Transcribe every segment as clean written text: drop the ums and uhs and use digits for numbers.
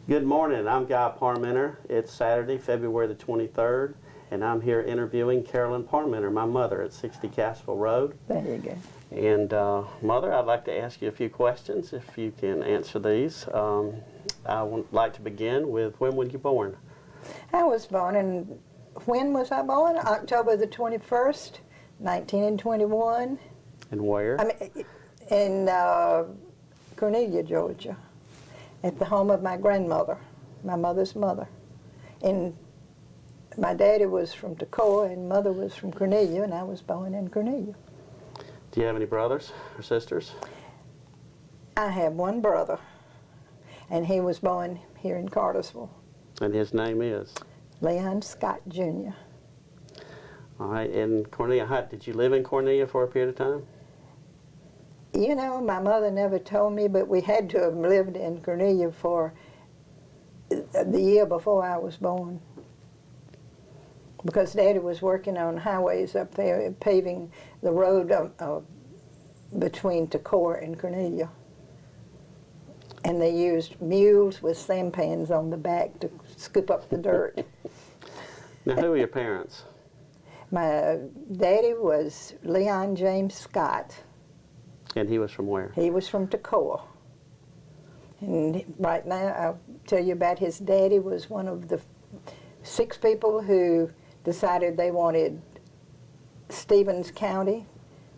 Good morning. I'm Guy Parmenter. It's Saturday, February the 23rd, and I'm here interviewing Carolyn Parmenter, my mother, at 60 Cassville Road. There you go. And Mother, I'd like to ask you a few questions, if you can answer these. I would like to begin with, when were you born? I was born in, when was I born? October the 21st, 1921. And where? I mean, in Cornelia, Georgia, at the home of my grandmother, my mother's mother. And my daddy was from Toccoa and mother was from Cornelia, and I was born in Cornelia. Do you have any brothers or sisters? I have one brother, and he was born here in Cartersville. And his name is? Leon Scott, Jr. All right. And Cornelia, did you live in Cornelia for a period of time? You know, my mother never told me, but we had to have lived in Cornelia for the year before I was born. Because Daddy was working on highways up there, paving the road between Toccoa and Cornelia. And they used mules with sampans on the back to scoop up the dirt. Now, who are your parents? My daddy was Leon James Scott. And he was from where? He was from Toccoa. And right now, I'll tell you about his daddy. Was one of the 6 people who decided they wanted Stevens County,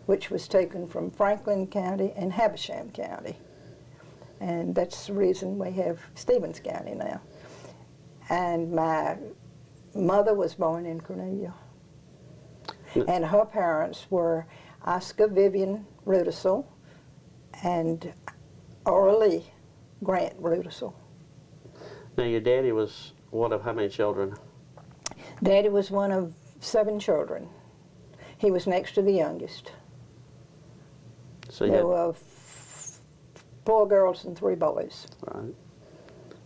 which was taken from Franklin County and Habersham County. And that's the reason we have Stevens County now. And my mother was born in Cornelia. And her parents were Oscar Vivian Rudisell and Orly Grant Rudisell. Now, your daddy was one of how many children? Daddy was one of 7 children. He was next to the youngest. So there were 4 girls and 3 boys. Right.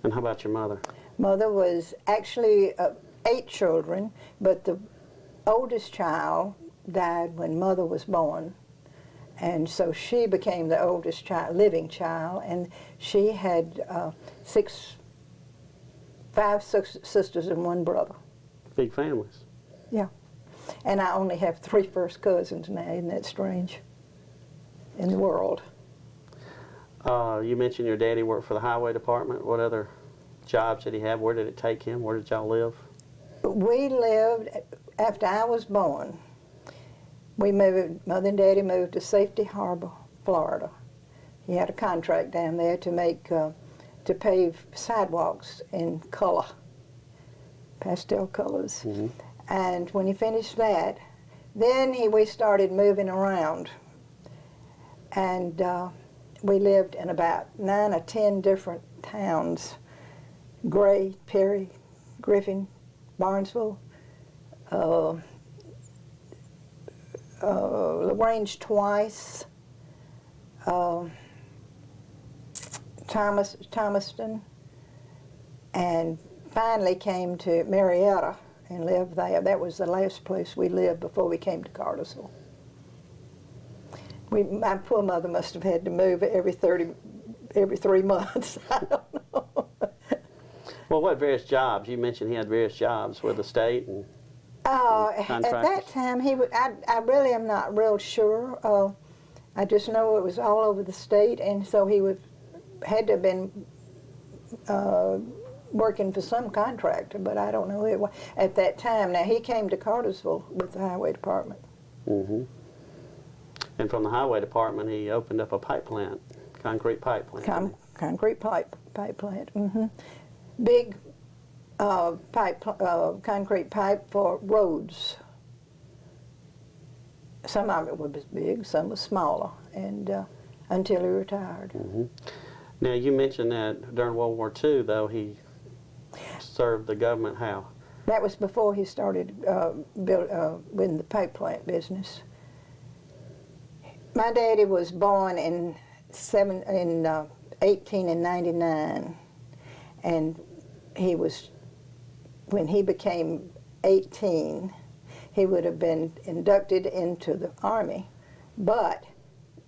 And how about your mother? Mother was actually 8 children, but the oldest child died when Mother was born. And so she became the oldest child, living child, and she had 5 sisters and 1 brother. Big families. Yeah. And I only have 3 first cousins now. Isn't that strange? In the world. You mentioned your daddy worked for the highway department. What other jobs did he have? Where did it take him? Where did y'all live? We lived, after I was born, we moved, Mother and Daddy moved to Safety Harbor, Florida. He had a contract down there to make, to pave sidewalks in color, pastel colors. Mm-hmm. And when he finished that, then we started moving around. And we lived in about 9 or 10 different towns: Gray, Perry, Griffin, Barnesville, LaGrange twice, Thomaston, and finally came to Marietta and lived there. That was the last place we lived before we came to Cartersville. My poor mother must have had to move every 3 months. I don't know. Well, what various jobs? You mentioned he had various jobs with the state and at that time, I really am not real sure. I just know it was all over the state, and so he had to have been working for some contractor, but I don't know who it was at that time. Now, he came to Cartersville with the highway department. Mm-hmm. And from the highway department, he opened up a pipe plant, concrete pipe plant. Concrete pipe plant. Mm-hmm. Big concrete pipe for roads. Some of it was big, some was smaller, and until he retired. Mm-hmm. Now, you mentioned that during World War II, though, he served the government how? That was before he started in the pipe plant business. My daddy was born in 1899, and when he became 18, he would have been inducted into the Army, but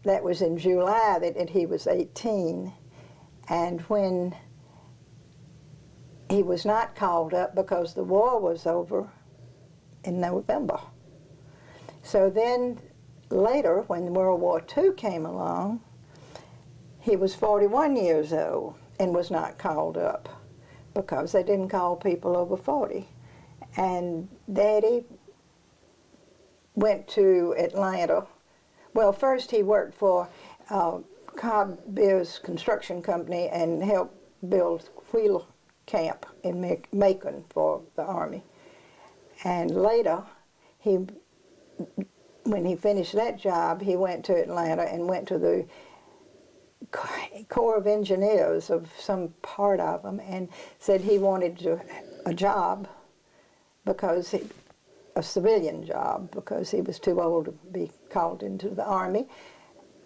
that was in July that he was 18, and when he was not called up because the war was over in November. So then later, when World War II came along, he was 41 years old and was not called up because they didn't call people over 40. And Daddy went to Atlanta. Well, first he worked for Cobb Beers Construction Company and helped build Wheeler Camp in Macon for the Army. And later, when he finished that job, he went to Atlanta and went to the Corps of Engineers of some part of them and said he wanted a job because a civilian job because he was too old to be called into the Army.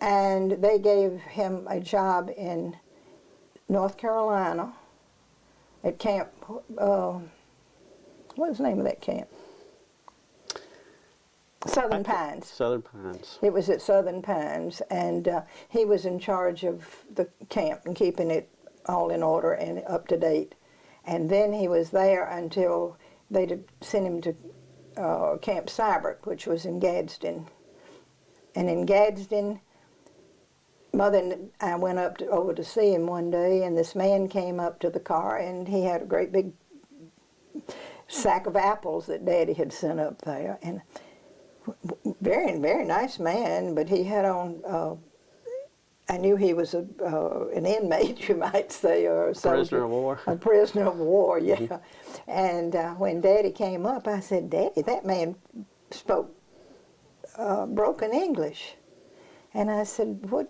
And they gave him a job in North Carolina at camp, what was the name of that camp? Southern Pines. Southern Pines. It was at Southern Pines, and he was in charge of the camp and keeping it all in order and up to date. And then he was there until they sent him to Camp Cybert, which was in Gadsden. And in Gadsden, Mother and I went over to see him one day, and this man came up to the car, and he had a great big sack of apples that Daddy had sent up there. And very, very nice man, but he had on, I knew he was an inmate, you might say, or a soldier. Prisoner of war. A prisoner of war, yeah. And when Daddy came up, I said, Daddy, that man spoke broken English. And I said, what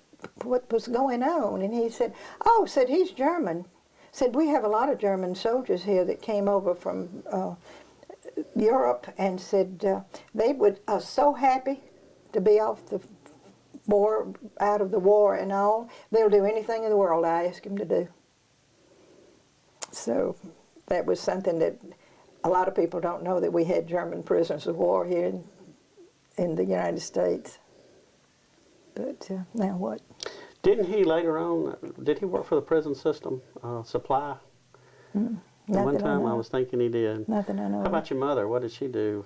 was going on? And he said, oh, said, he's German. Said, we have a lot of German soldiers here that came over from Europe, and said they are so happy to be off the war, out of the war and all. They'll do anything in the world I ask them to do. So that was something that a lot of people don't know, that we had German prisoners of war here in the United States. But now what? Didn't he later on, did he work for the prison system supply? One time I was thinking he did. Nothing I know. How about your mother? What did she do?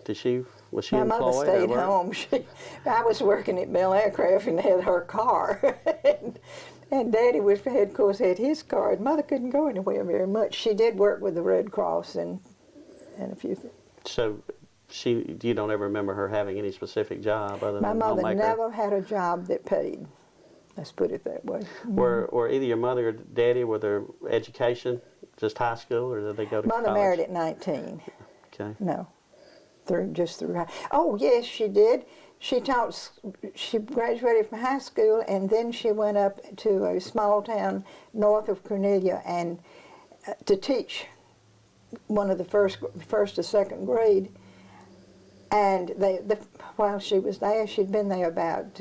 Was she My employed? mother stayed or home. I was working at Bell Aircraft and had her car. and Daddy of course, had his car. And Mother couldn't go anywhere very much. She did work with the Red Cross and a few things. So you don't ever remember her having any specific job other than My mother homemaker? never had a job that paid. Let's put it that way. Were either your mother or daddy, were their education just high school, or did they go to college? Mother married at 19. Okay. No, just through high. Oh yes, she did. She graduated from high school, and then she went up to a small town north of Cornelia and to teach one of the first or second grade. And while she was there, she'd been there about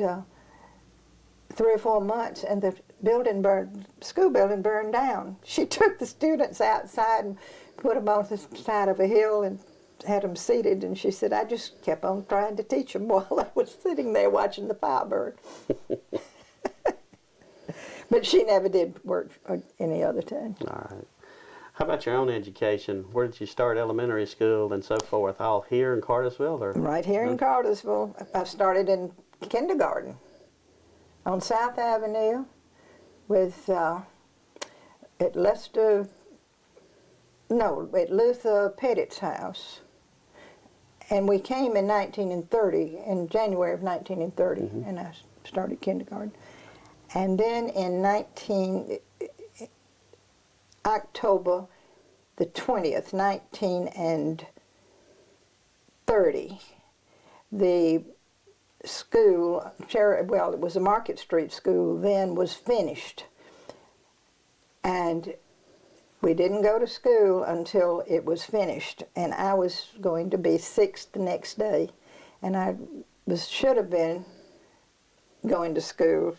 3 or 4 months, and the school building burned down. She took the students outside and put them on the side of a hill and had them seated, and she said, I just kept on trying to teach them while I was sitting there watching the fire burn. But she never did work any other time. All right. How about your own education? Where did you start elementary school and so forth? All here in Cartersville? Or? Right here in Cartersville. I started in kindergarten on South Avenue at Luther Pettit's house. And we came in 1930, in January of 1930, and I started kindergarten. And then in October the 20th, 1930, the school, well, it was a Market Street school then, was finished. And we didn't go to school until it was finished, and I was going to be 6 the next day, and I should have been going to school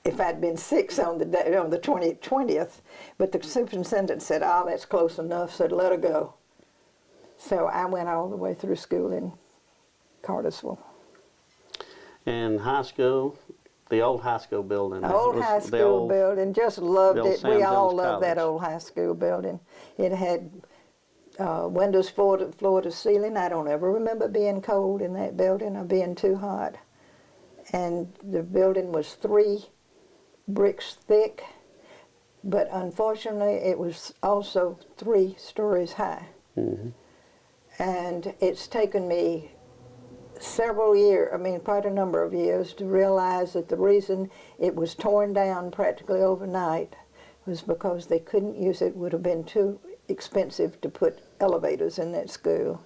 if I'd been 6 on the 20th, but the superintendent said, oh, that's close enough, said let her go. So I went all the way through school in Cartersville. And high school, The old high school building. Old high The school old- building, just loved the old it. Sam We all Jones loved that College. old high school building. It had windows floor to ceiling. I don't ever remember being cold in that building or being too hot. And the building was 3 bricks thick, but unfortunately it was also 3 stories high. Mhm. And it's taken me several years, quite a number of years, to realize that the reason it was torn down practically overnight was because they couldn't use it. It would have been too expensive to put elevators in that school.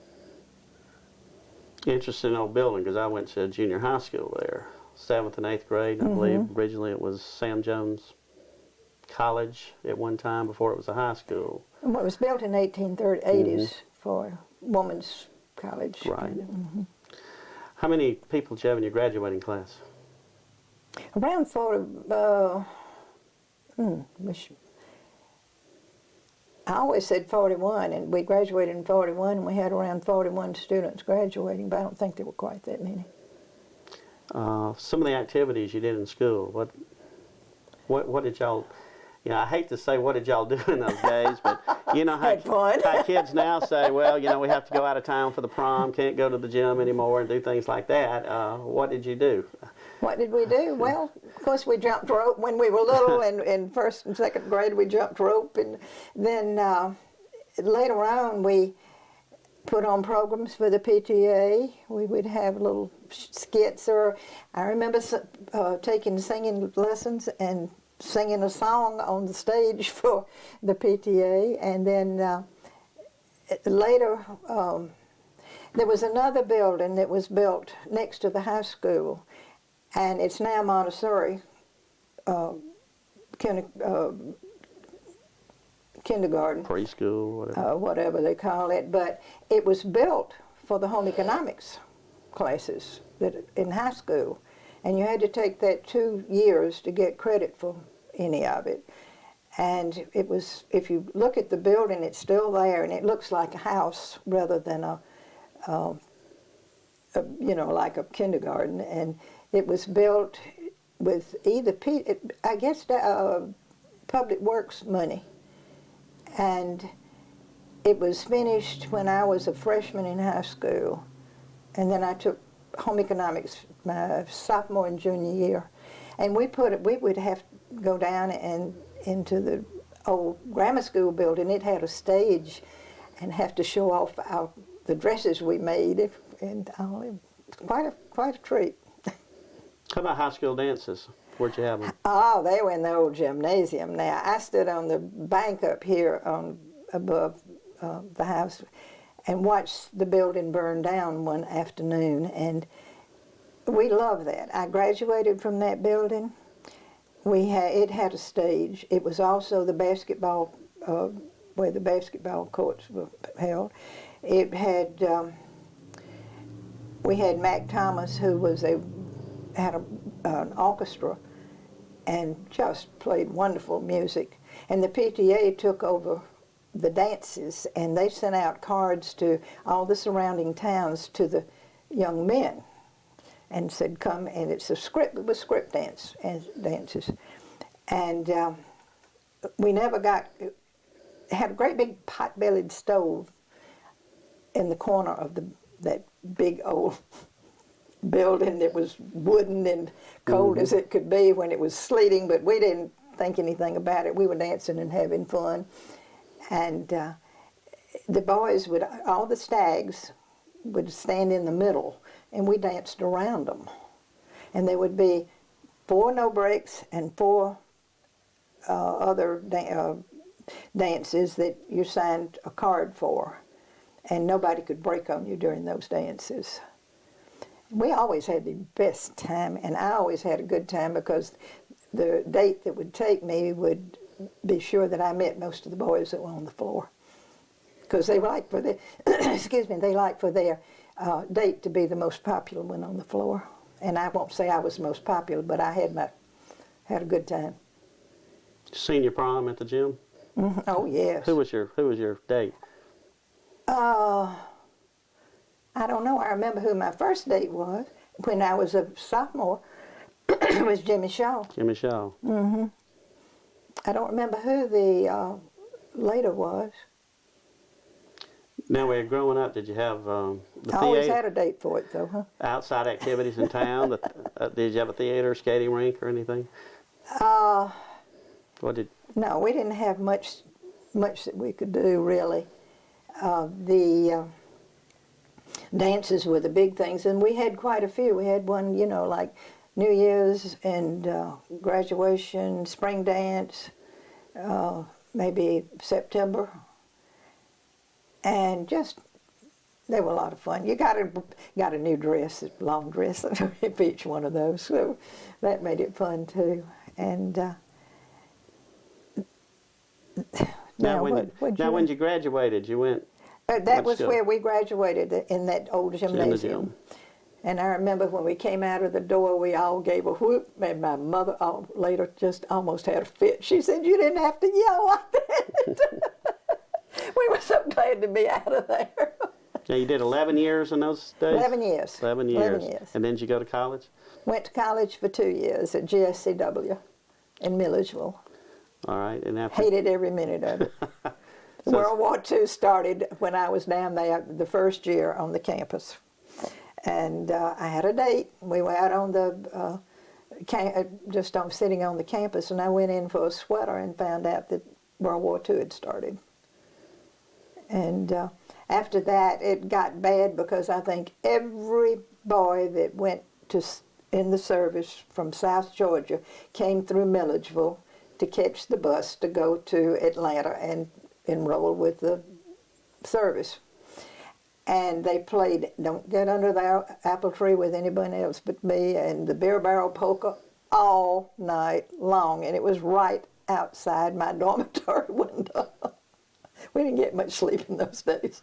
Interesting old building, because I went to junior high school there, 7th and 8th grade. I believe originally it was Sam Jones College at one time before it was a high school. Well, it was built in 1880s for women's college. Right. How many people did you have in your graduating class? Around 40, I always said 41, and we graduated in 41, and we had around 41 students graduating, but I don't think there were quite that many. Some of the activities you did in school, what did y'all, I hate to say what did y'all do in those days, but you know Had fun. how kids now say, well, we have to go out of town for the prom, can't go to the gym anymore and do things like that. What did you do? What did we do? Well, of course, we jumped rope when we were little, and in 1st and 2nd grade we jumped rope, and then later on we put on programs for the PTA. We would have little skits, or I remember taking singing lessons and singing a song on the stage for the PTA, and then later there was another building that was built next to the high school, and it's now Montessori kindergarten. Preschool, Whatever they call it, but it was built for the home economics classes in high school, and you had to take that 2 years to get credit for any of it. And it was, if you look at the building, it's still there, and it looks like a house rather than like a kindergarten. And it was built with either, Public Works money. And it was finished when I was a freshman in high school. And then I took home economics my sophomore and junior year. And we would have to go down and into the old grammar school building. It had a stage, and have to show off the dresses we made, and it's quite a treat. How about high school dances? Where'd you have them? Oh, they were in the old gymnasium. Now I stood on the bank up here above the house, and watched the building burn down one afternoon, and we loved that. I graduated from that building. It had a stage. It was also the basketball, where the basketball courts were held. It had, we had Mac Thomas, who had an orchestra and just played wonderful music. And the PTA took over the dances, and they sent out cards to all the surrounding towns to the young men, and said, come, and it was script dances. And we never had a great big pot-bellied stove in the corner of that big old building that was wooden and cold as it could be when it was sleeting, but we didn't think anything about it. We were dancing and having fun. And the boys all the stags would stand in the middle, and we danced around them. And there would be 4 no breaks and 4 other dances that you signed a card for, and nobody could break on you during those dances. We always had the best time, and I always had a good time, because the date that would take me would be sure that I met most of the boys that were on the floor, because they liked for their date to be the most popular one on the floor. And I won't say I was the most popular, but I had a good time. Senior prom at the gym? Mm-hmm. Oh yes. Who was your date? I don't know. I remember who my first date was when I was a sophomore. It was Jimmy Shaw. Jimmy Shaw. Mm-hmm. I don't remember who the later was. Now, when you were growing up, did you have the I always theater, had a date for it, though, huh? outside activities in town? Did you have a theater, skating rink, or anything? What did? No, we didn't have much that we could do, really. The dances were the big things, and we had quite a few. We had one, you know, like New Year's and graduation, spring dance, maybe September, and just they were a lot of fun. You got a new dress, a long dress for each one of those, so that made it fun too. And when you graduated, you went. That was where we graduated, in that old gymnasium. And I remember when we came out of the door, we all gave a whoop, and my mother later just almost had a fit. She said, "You didn't have to yell like that." We were so glad to be out of there. Now, you did 11 years in those days? 11 years. 11 years. 11 years. And then did you go to college? Went to college for 2 years at GSCW in Milledgeville. All right. And after... Hated every minute of it. World War II started when I was down there the first year on the campus. And I had a date. We were out on the, sitting on the campus, and I went in for a sweater and found out that World War II had started. And after that, it got bad because I think every boy that went in the service from South Georgia came through Milledgeville to catch the bus to go to Atlanta and enroll with the service. And they played Don't Get Under the Apple Tree with Anybody Else But Me and the Beer Barrel Polka all night long. And it was right outside my dormitory window. We didn't get much sleep in those days.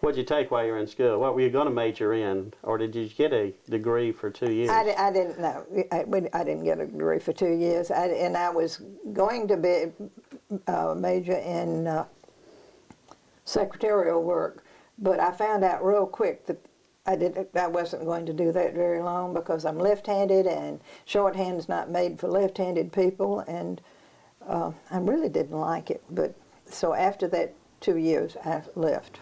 What did you take while you were in school? What were you going to major in? Or did you get a degree for 2 years? I didn't know. I didn't get a degree for 2 years. And I was going to be major in secretarial work, but I found out real quick that I wasn't going to do that very long because I'm left-handed, and shorthand's not made for left-handed people, and I really didn't like it. But so after that 2 years, I left.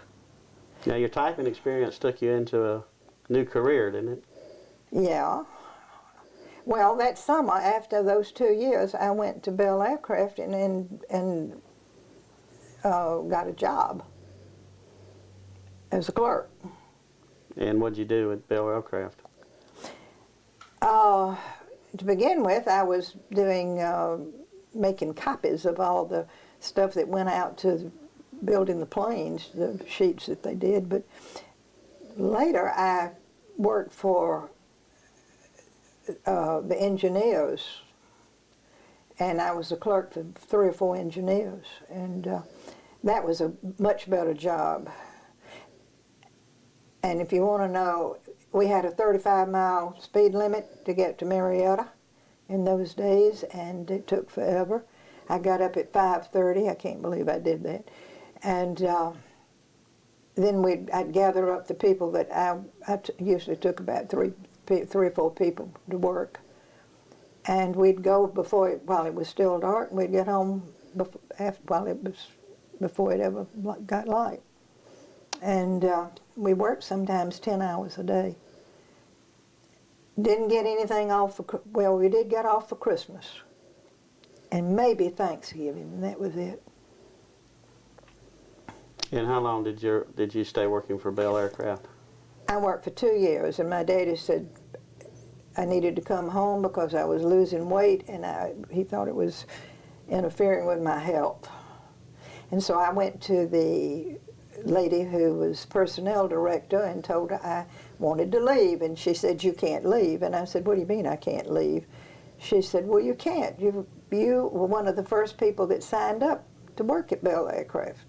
Now, your typing experience took you into a new career, didn't it? Yeah. Well, that summer, after those 2 years, I went to Bell Aircraft and got a job as a clerk. And what did you do at Bell Aircraft? To begin with, I was doing making copies of all the stuff that went out to building the planes, the sheets that they did. But later, I worked for the engineers, and I was a clerk for 3 or 4 engineers, and that was a much better job. And if you want to know, we had a 35-mile speed limit to get to Marietta in those days, and it took forever. I got up at 5:30. I can't believe I did that. And then I'd gather up the people that I usually took about 3 or 4 people to work. And we'd go while it was still dark, and we'd get home before it ever got light. And we worked sometimes 10 hours a day. Didn't get anything off well, we did get off for Christmas and maybe Thanksgiving, and that was it. And how long did you stay working for Bell Aircraft? I worked for 2 years, and my daddy said I needed to come home because I was losing weight, and he thought it was interfering with my health. And so I went to the lady who was personnel director and told her I wanted to leave, and she said, "You can't leave." And I said, "What do you mean I can't leave?" She said, "Well, you can't. You were one of the first people that signed up to work at Bell Aircraft."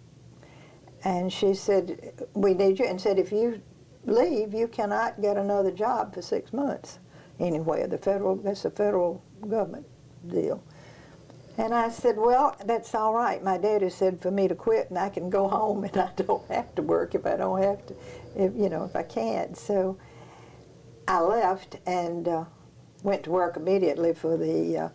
And she said, "We need you," and said, "If you leave, you cannot get another job for 6 months anywhere. That's a federal government deal." And I said, "Well, that's all right. My daddy said for me to quit, and I can go home, and I don't have to work if I don't have to, if I can't." So I left, and went to work immediately for the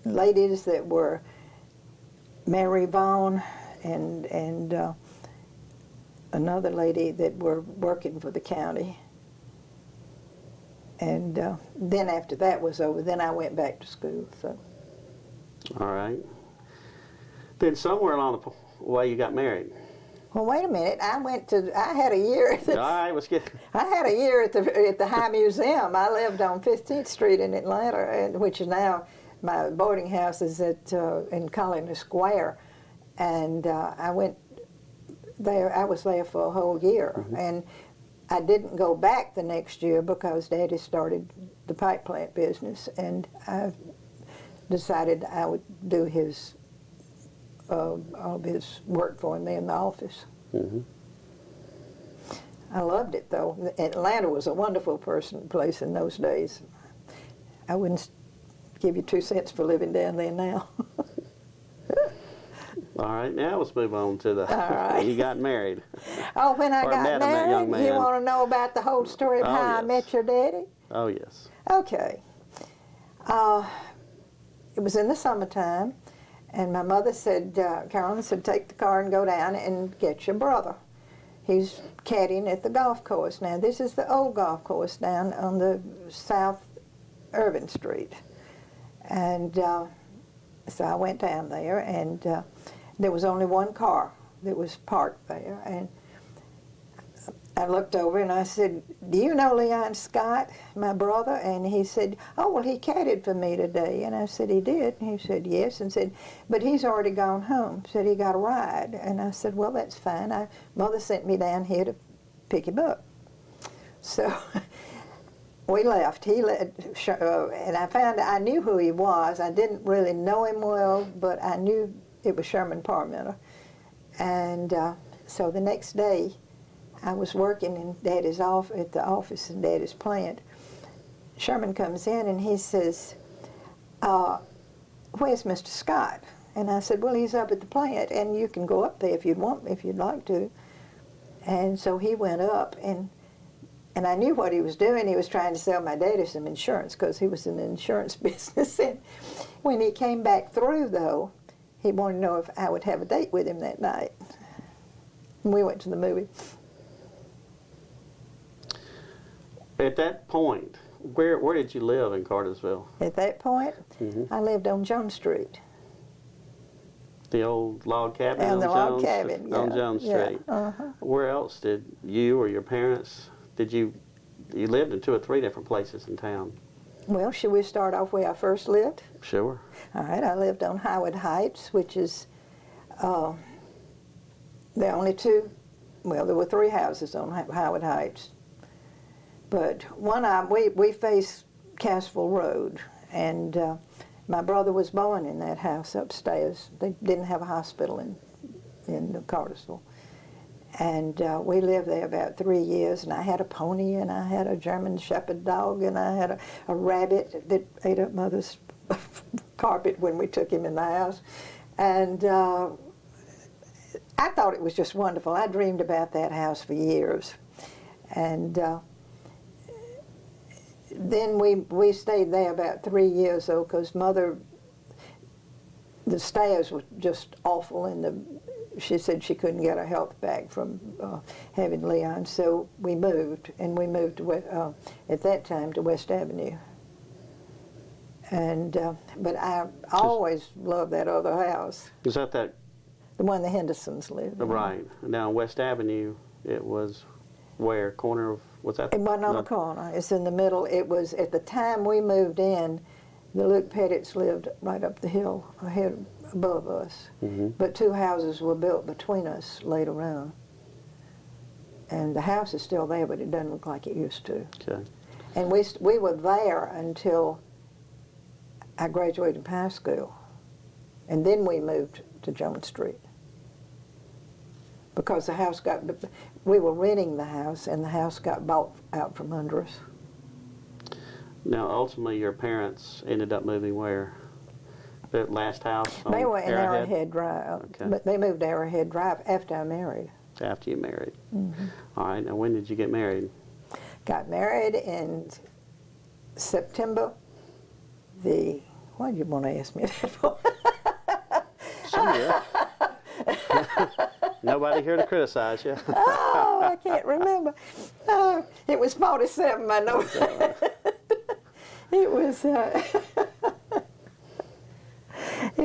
ladies that were Mary Vaughn and another lady that were working for the county. And then after that was over, then I went back to school. So. All right. Then somewhere along the way you got married. Well, wait a minute. I had a year. All right, let's get. I had a year at the High Museum. I lived on 15th Street in Atlanta, which is now my boarding house is in Colony Square, and I went there. I was there for a whole year, and I didn't go back the next year because Daddy started the pipe plant business, and I decided I would do all of his work for him in the office. I loved it, though. Atlanta was a wonderful place in those days. I wouldn't give you 2 cents for living down there now. All right, now let's move on to the. All right. You got married. Oh, when I got married, young man. You want to know about the whole story of how I met your daddy? Oh, yes. Okay. It was in the summertime, and my mother said, Carolyn said, take the car and go down and get your brother. He's caddying at the golf course. Now, this is the old golf course down on the South Irvin Street. And so I went down there, and there was only one car that was parked there. And I looked over and I said, do you know Leon Scott, my brother? And he said, oh, well, he caddied for me today. And I said, he did? And he said, yes. And said, but he's already gone home. Said he got a ride. And I said, well, that's fine. Mother sent me down here to pick him up. So we left. He and I knew who he was. I didn't really know him well, but I knew it was Sherman Parmenter. And so the next day, I was working in Daddy's at the office in Daddy's plant. Sherman comes in and he says, where's Mr. Scott? And I said, well, he's up at the plant, and you can go up there if you'd like to. And so he went up, and I knew what he was doing. He was trying to sell my daddy some insurance because he was in the insurance business. And when he came back through, though, he wanted to know if I would have a date with him that night. And we went to the movie. At that point, where did you live in Cartersville? At that point, I lived on Jones Street. The old log cabin on on the Jones, log cabin, yeah. On Jones Street. Yeah. Where else did you or your parents, you lived in 2 or 3 different places in town? Well, should we start off where I first lived? Sure. All right, I lived on Howard Heights, which is the only 2, well, there were 3 houses on Howard Heights. But we faced Cassville Road, and my brother was born in that house upstairs. They didn't have a hospital in Cartersville. And we lived there about 3 years, and I had a pony, and I had a German Shepherd dog, and I had a rabbit that ate up Mother's carpet when we took him in the house. And I thought it was just wonderful. I dreamed about that house for years. And then we stayed there about 3 years, though, because Mother, the stairs were just awful, and she said she couldn't get her health back from having Leon, so we moved, and we moved to, at that time to West Avenue. And but I always loved that other house. Was that the one the Hendersons lived in? Right. Now West Avenue, it was where? Corner of, what's that? It wasn't on the corner. It's in the middle. It was, at the time we moved in, the Luke Pettits lived right up the hill ahead above us. But 2 houses were built between us later on. And the house is still there, but it doesn't look like it used to. Okay. And we were there until I graduated from high school. And then we moved to Jones Street. Because the house we were renting the house, and the house got bought out from under us. Now, ultimately, your parents ended up moving where? The last house on They were in Arrowhead Drive. Okay. But they moved to Arrowhead Drive after I married. After you married. Mm-hmm. All right. Now, when did you get married? Got married in September why did you want to ask me that for? Nobody here to criticize you. Oh, I can't remember. It was 47, I know. It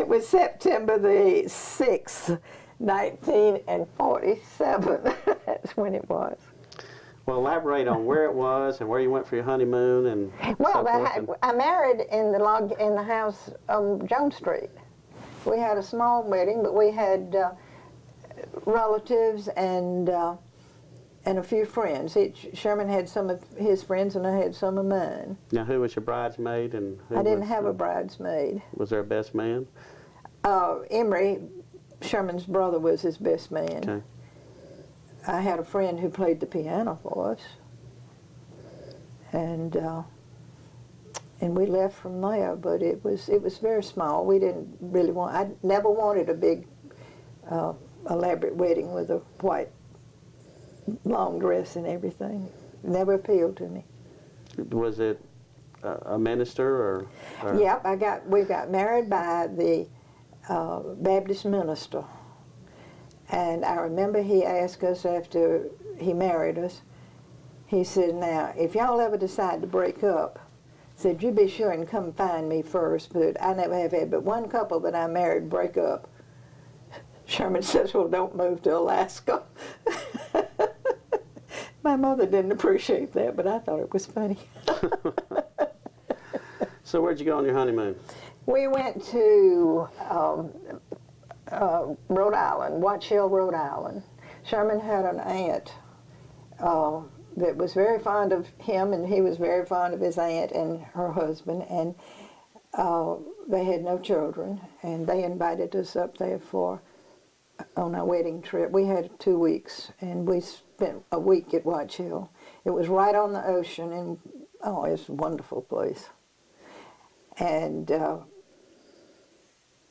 was September the 6th, 1947. That's when it was. Well, elaborate on where it was and where you went for your honeymoon and Well, so forth. I married in the house on Jones Street. We had a small wedding, but we had relatives and a few friends. Sherman had some of his friends, and I had some of mine. Now, who was your bridesmaid? And I didn't have a bridesmaid. Was there a best man? Emery, Sherman's brother, was his best man. Okay. I had a friend who played the piano for us, and we left from there. But it was very small. We didn't really want. I never wanted a big, elaborate wedding with a white long dress and everything. It never appealed to me. Was it a minister or? Yep, we got married by the Baptist minister. And I remember he asked us after he married us, he said, now, if y'all ever decide to break up, said, you be sure and come find me first, but I never have had but one couple that I married break up. Sherman says, well, don't move to Alaska. My mother didn't appreciate that, but I thought it was funny. So where'd you go on your honeymoon? We went to Rhode Island, Watch Hill, Rhode Island. Sherman had an aunt that was very fond of him, and he was very fond of his aunt and her husband, and they had no children, and they invited us up there on our wedding trip. We had 2 weeks, and we spent a week at Watch Hill. It was right on the ocean, and it's a wonderful place. And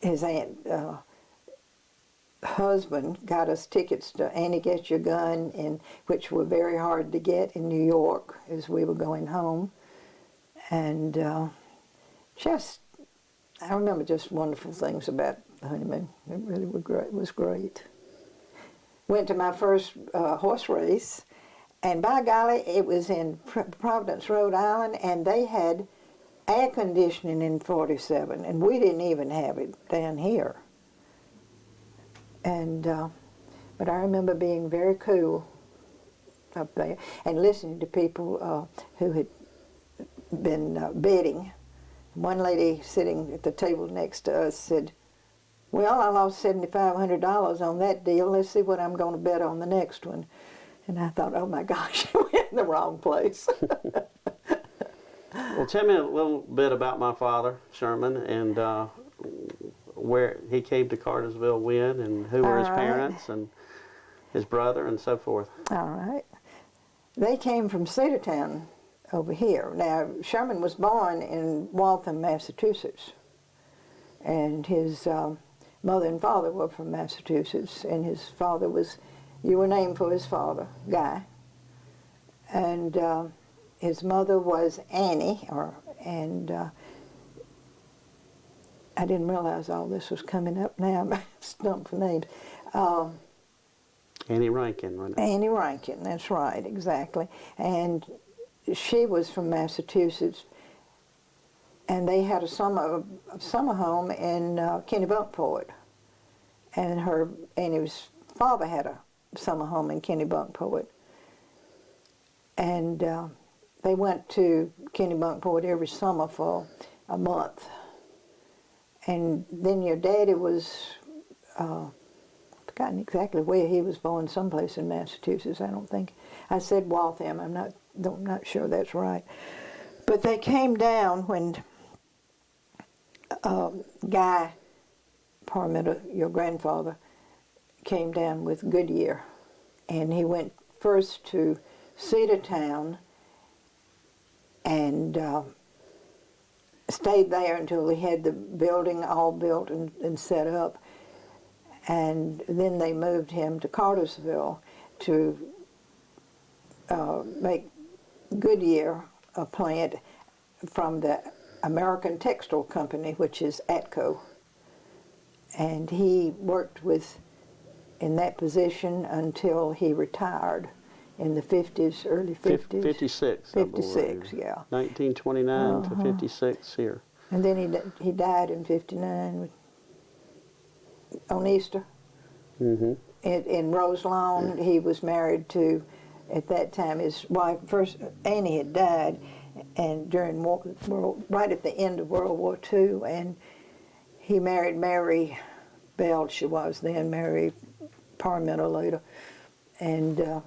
his aunt husband got us tickets to Annie Get Your Gun, which were very hard to get in New York as we were going home. And I remember just wonderful things about the honeymoon. It really was great. Went to my first horse race, and by golly, it was in Providence, Rhode Island, and they had air conditioning in 47, and we didn't even have it down here. And but I remember being very cool up there and listening to people who had been betting. One lady sitting at the table next to us said, well, I lost $7,500 on that deal. Let's see what I'm going to bet on the next one. And I thought, oh my gosh, we're in the wrong place. Well, tell me a little bit about my father, Sherman, and where he came to Cartersville when, and who were his parents, and his brother, and so forth. All right. They came from Cedartown over here. Now, Sherman was born in Waltham, Massachusetts, and his mother and father were from Massachusetts, and his father you were named for his father, Guy, and his mother was Annie, and I didn't realize all this was coming up now. I'm stumped for names. Annie Rankin, wasn't it? Annie Rankin, that's right, exactly. And she was from Massachusetts, and they had a summer home in Kennebunkport, and Annie's father had a summer home in Kennebunkport, and they went to Kennebunkport every summer for a month. And then your daddy was, I've forgotten exactly where he was born, someplace in Massachusetts, I don't think. I said Waltham, I'm not sure that's right. But they came down when Guy Parmenter, your grandfather, came down with Goodyear. And he went first to Cedartown and stayed there until he had the building all built and set up. And then they moved him to Cartersville. to make Goodyear a plant from the American Textile Company, which is ATCO. And he worked in that position until he retired in the 50s, early 50s. 56, 56, yeah. 1929 to 56 here. And then he died in 59 on Easter. Mm-hmm. In Roselawn, he was married to, at that time, his wife, first Annie had died, and during right at the end of World War II, and he married Mary Bell, she was then, Mary Parmenter later, and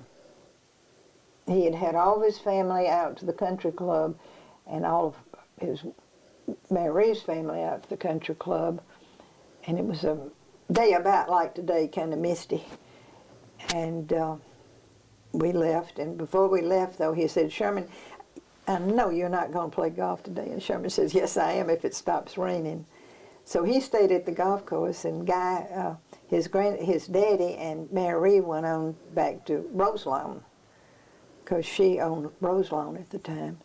he had had all of his family out to the country club, and all of Mary's family out to the country club, and it was a day about like today, kind of misty, and we left, and before we left, though, he said, "Sherman, I know you're not going to play golf today," and Sherman says, "Yes, I am if it stops raining." So he stayed at the golf course, and Guy, his daddy and Mary went on back to Roselawn, because she owned Roselawn at the time.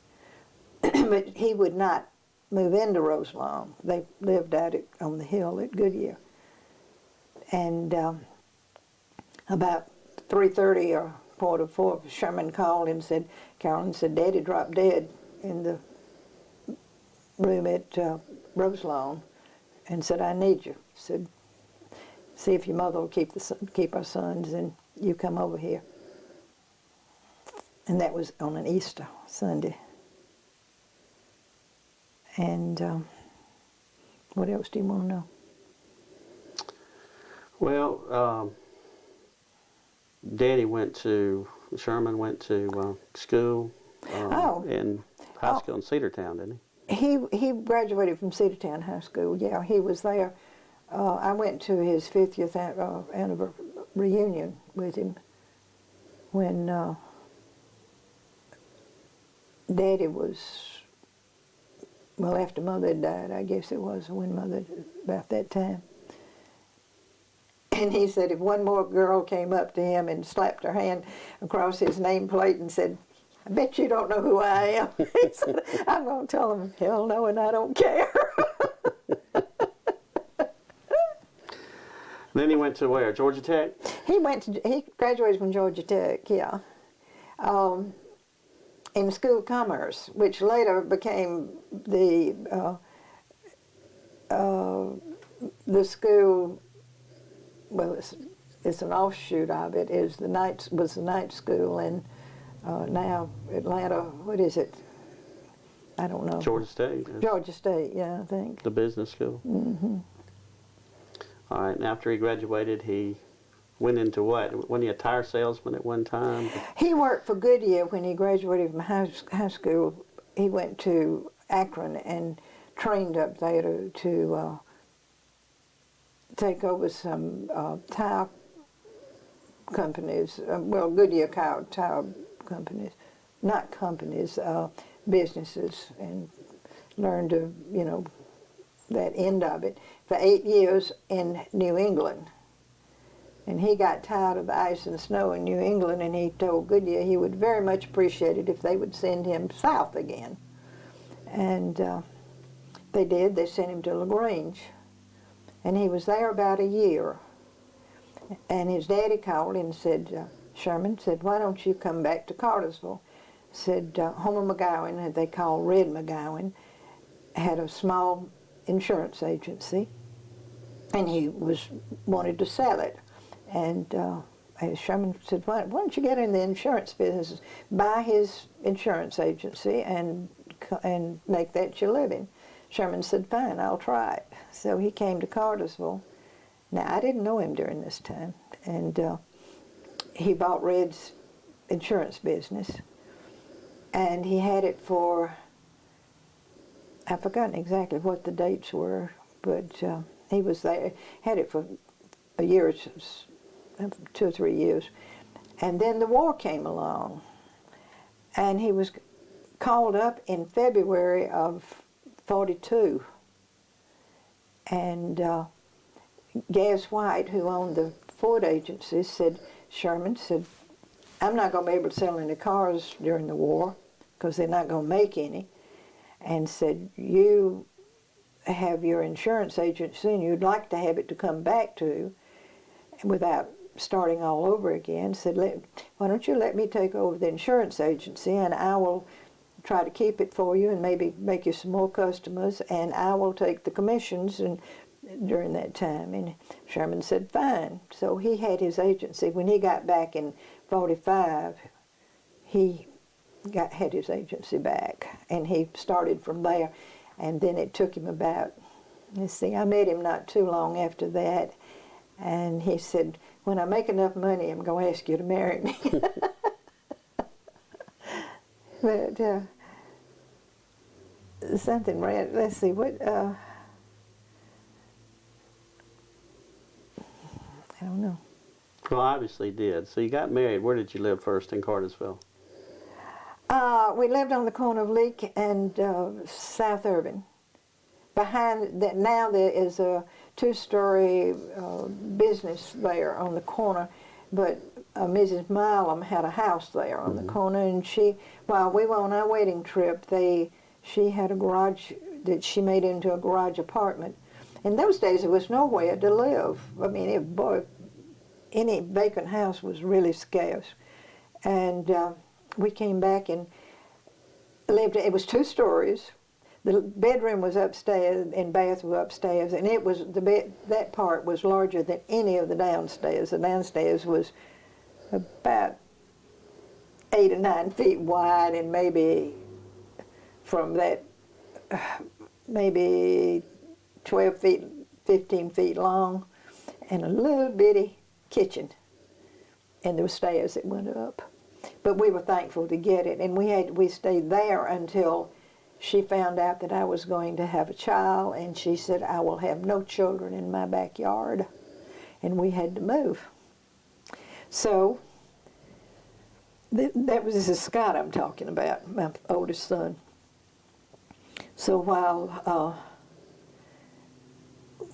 But he would not move into Roselawn. They lived out on the hill at Goodyear. And about 3:30 or 4:45, Sherman called and said, Carolyn said, "Daddy dropped dead in the room at Roselawn," and said, "I need you." Said, "See if your mother will keep our sons, and you come over here." And that was on an Easter Sunday. And what else do you want to know? Well, Sherman went to school in high school in Cedartown, didn't he? He graduated from Cedartown High School, yeah. He was there. I went to his 50th anniversary reunion with him when Daddy was, well, after Mother had died, I guess it was, when Mother, about that time. And he said if one more girl came up to him and slapped her hand across his nameplate and said, "I bet you don't know who I am," he said, "I'm going to tell him, hell no, and I don't care." Then he went to where? Georgia Tech? He graduated from Georgia Tech, yeah. In School of Commerce, which later became the school. Well, it's an offshoot of it. Was the night school, and now Atlanta. What is it? I don't know. Georgia State. Georgia State, yeah, I think. The business school. Mm-hmm. All right, and after he graduated, he went into what? Wasn't he a tire salesman at one time? He worked for Goodyear when he graduated from high school. He went to Akron and trained up there to take over some tire companies, Goodyear tire companies, not companies, businesses, and learned to, that end of it for 8 years in New England. And he got tired of the ice and snow in New England, and he told Goodyear he would very much appreciate it if they would send him south again. And they did. They sent him to LaGrange. And he was there about a year. And his daddy called and said, Sherman said, "Why don't you come back to Cartersville?" Said Homer McGowan, they called Red McGowan, had a small insurance agency, and he wanted to sell it. And Sherman said, why don't you get in the insurance business, buy his insurance agency, and make that your living? Sherman said, "Fine, I'll try it." So he came to Cartersville. Now, I didn't know him during this time, and he bought Red's insurance business, and he had it for, I've forgotten exactly what the dates were, but he was there, had it for a year, 2 or 3 years, and then the war came along, and he was called up in February of '42, and Gaz White, who owned the Ford agency, said, Sherman said, I'm not going to be able to sell any cars during the war because they're not going to make any, and said, you have your insurance agency and you'd like to have it to come back to without starting all over again. Said, why don't you let me take over the insurance agency and I will try to keep it for you and maybe make you some more customers, and I will take the commissions and during that time. And Sherman said, fine. So he had his agency. When he got back in 45, he had his agency back, and he started from there. And then it took him about, let's see, I met him not too long after that, and he said, when I make enough money, I'm going to ask you to marry me. But something, let's see, what, I don't know. Well, obviously did. So you got married. Where did you live first in Cartersville? We lived on the corner of Leek and South Urban. Behind that, now there is a two-story business there on the corner, but Mrs. Milam had a house there on the corner, and while we were on our wedding trip, she had a garage that she made into a garage apartment. In those days, there was nowhere to live. I mean, any vacant house was really scarce. And we came back and lived. It was 2 stories. The bedroom was upstairs and bath was upstairs, and it was that part was larger than any of the downstairs. The downstairs was about 8 or 9 feet wide, and maybe from that, maybe 12 feet, 15 feet long, and a little bitty kitchen, and there were stairs that went up. But we were thankful to get it, and we stayed there until she found out that I was going to have a child, and she said, I will have no children in my backyard, and we had to move. So this is Scott I'm talking about, my oldest son. So while,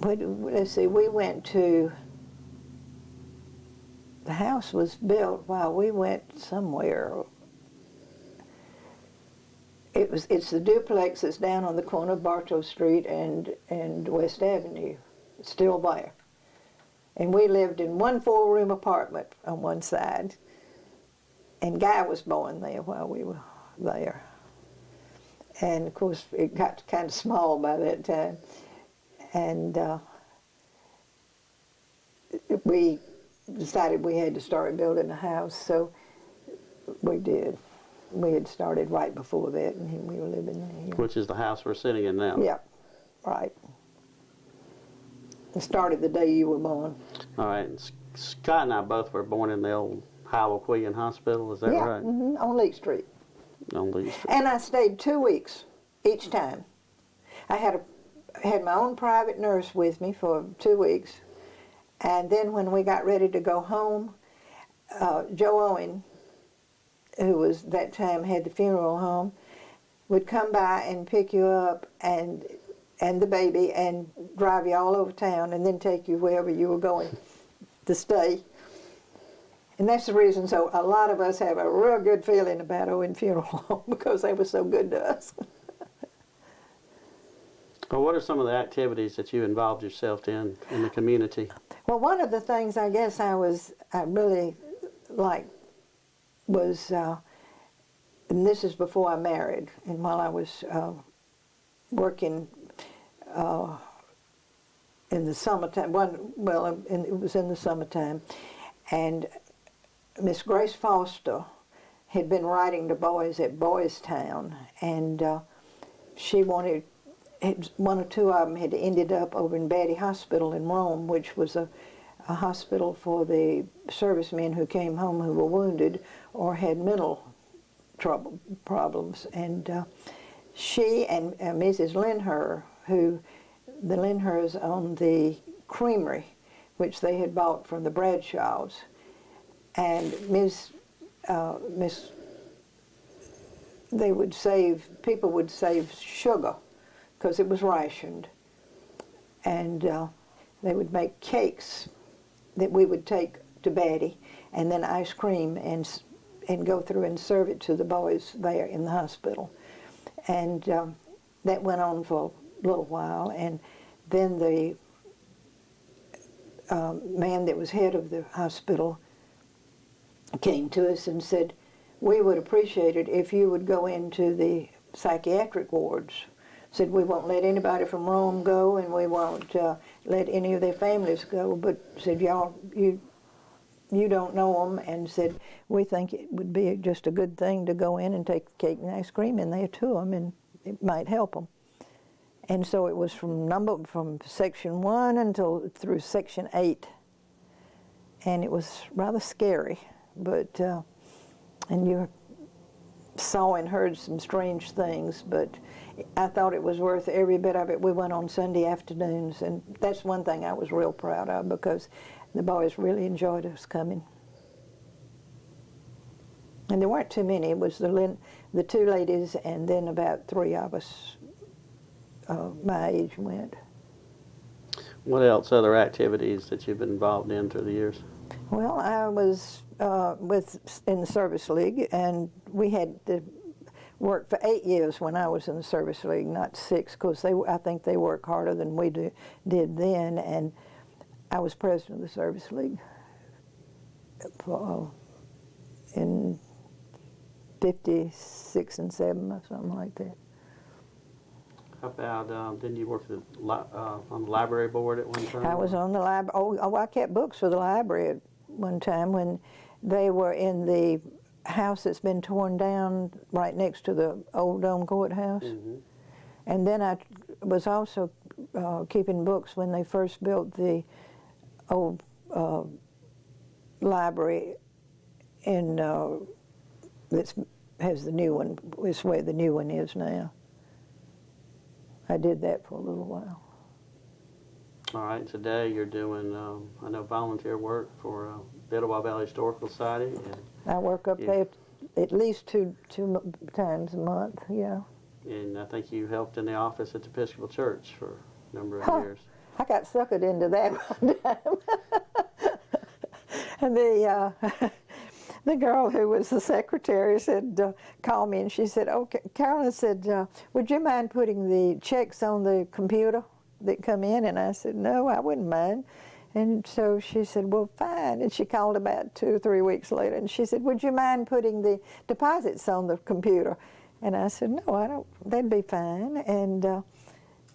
let's see, we went to, the house was built while we went somewhere. It's the duplex that's down on the corner of Bartow Street and West Avenue. It's still there. And we lived in one 4-room apartment on one side. And Guy was born there while we were there. And of course, it got kind of small by that time. And we decided we had to start building a house, so we did. We had started right before that, and we were living here. Which is the house we're sitting in now. Yeah, right. It started the day you were born. All right. Scott and I both were born in the old Howell-Quillian Hospital, is that right? Yeah, on Leek Street. On Leek Street. And I stayed 2 weeks each time. I had my own private nurse with me for 2 weeks, and then when we got ready to go home, Joe Owen, who was that time had the funeral home, would come by and pick you up and the baby and drive you all over town and then take you wherever you were going to stay. And that's the reason, so a lot of us have a real good feeling about Owen Funeral Home because they were so good to us. Well, what are some of the activities that you involved yourself in the community? Well, one of the things I guess I really liked was, and this is before I married, and while I was working in the summertime, it was in the summertime, and Miss Grace Foster had been writing to boys at Boys Town, and she wanted, one or two of them had ended up over in Batty Hospital in Rome, which was a hospital for the servicemen who came home who were wounded or had mental problems. And she and Mrs. Linher, the Linhers owned the creamery, which they had bought from the Bradshaws. And people would save sugar because it was rationed. And they would make cakes that we would take to Batty, and then ice cream and and go through and serve it to the boys there in the hospital. And that went on for a little while, and then the man that was head of the hospital came to us and said, we would appreciate it if you would go into the psychiatric wards. Said, we won't let anybody from Rome go, and we won't let any of their families go, but said, y'all, you don't know them, and said, we think it would be just a good thing to go in and take the cake and ice cream in there to them, and it might help them. And so it was from section 1 until through section 8, and it was rather scary, but and you saw and heard some strange things, but I thought it was worth every bit of it. We went on Sunday afternoons, and that's one thing I was real proud of, because the boys really enjoyed us coming. And there weren't too many. It was the 2 ladies and then about 3 of us my age went. What else, other activities that you've been involved in through the years? Well, I was in the Service League, and we had to work for 8 years when I was in the Service League, not 6, because I think they work harder than we did then. And I was president of the Service League in 56 and 7 or something like that. How about, didn't you work on the library board at one time? I was on the library. Oh, I kept books for the library at one time when they were in the house that's been torn down right next to the old Dome Courthouse. Mm-hmm. And then I was also keeping books when they first built the old library in that has the new one. It's where the new one is now. I did that for a little while. All right, today you're doing, I know, volunteer work for Etowah Valley Historical Society. And I work up there at least two times a month, yeah. And I think you helped in the office at the Episcopal Church for a number of years. I got suckered into that one time. And the girl who was the secretary said, called me, and she said, "Okay." Carolyn said, "Would you mind putting the checks on the computer that come in?" And I said, "No, I wouldn't mind." And so she said, "Well, fine." And she called about 2 or 3 weeks later, and she said, "Would you mind putting the deposits on the computer?" And I said, "No, I don't. That'd be fine." And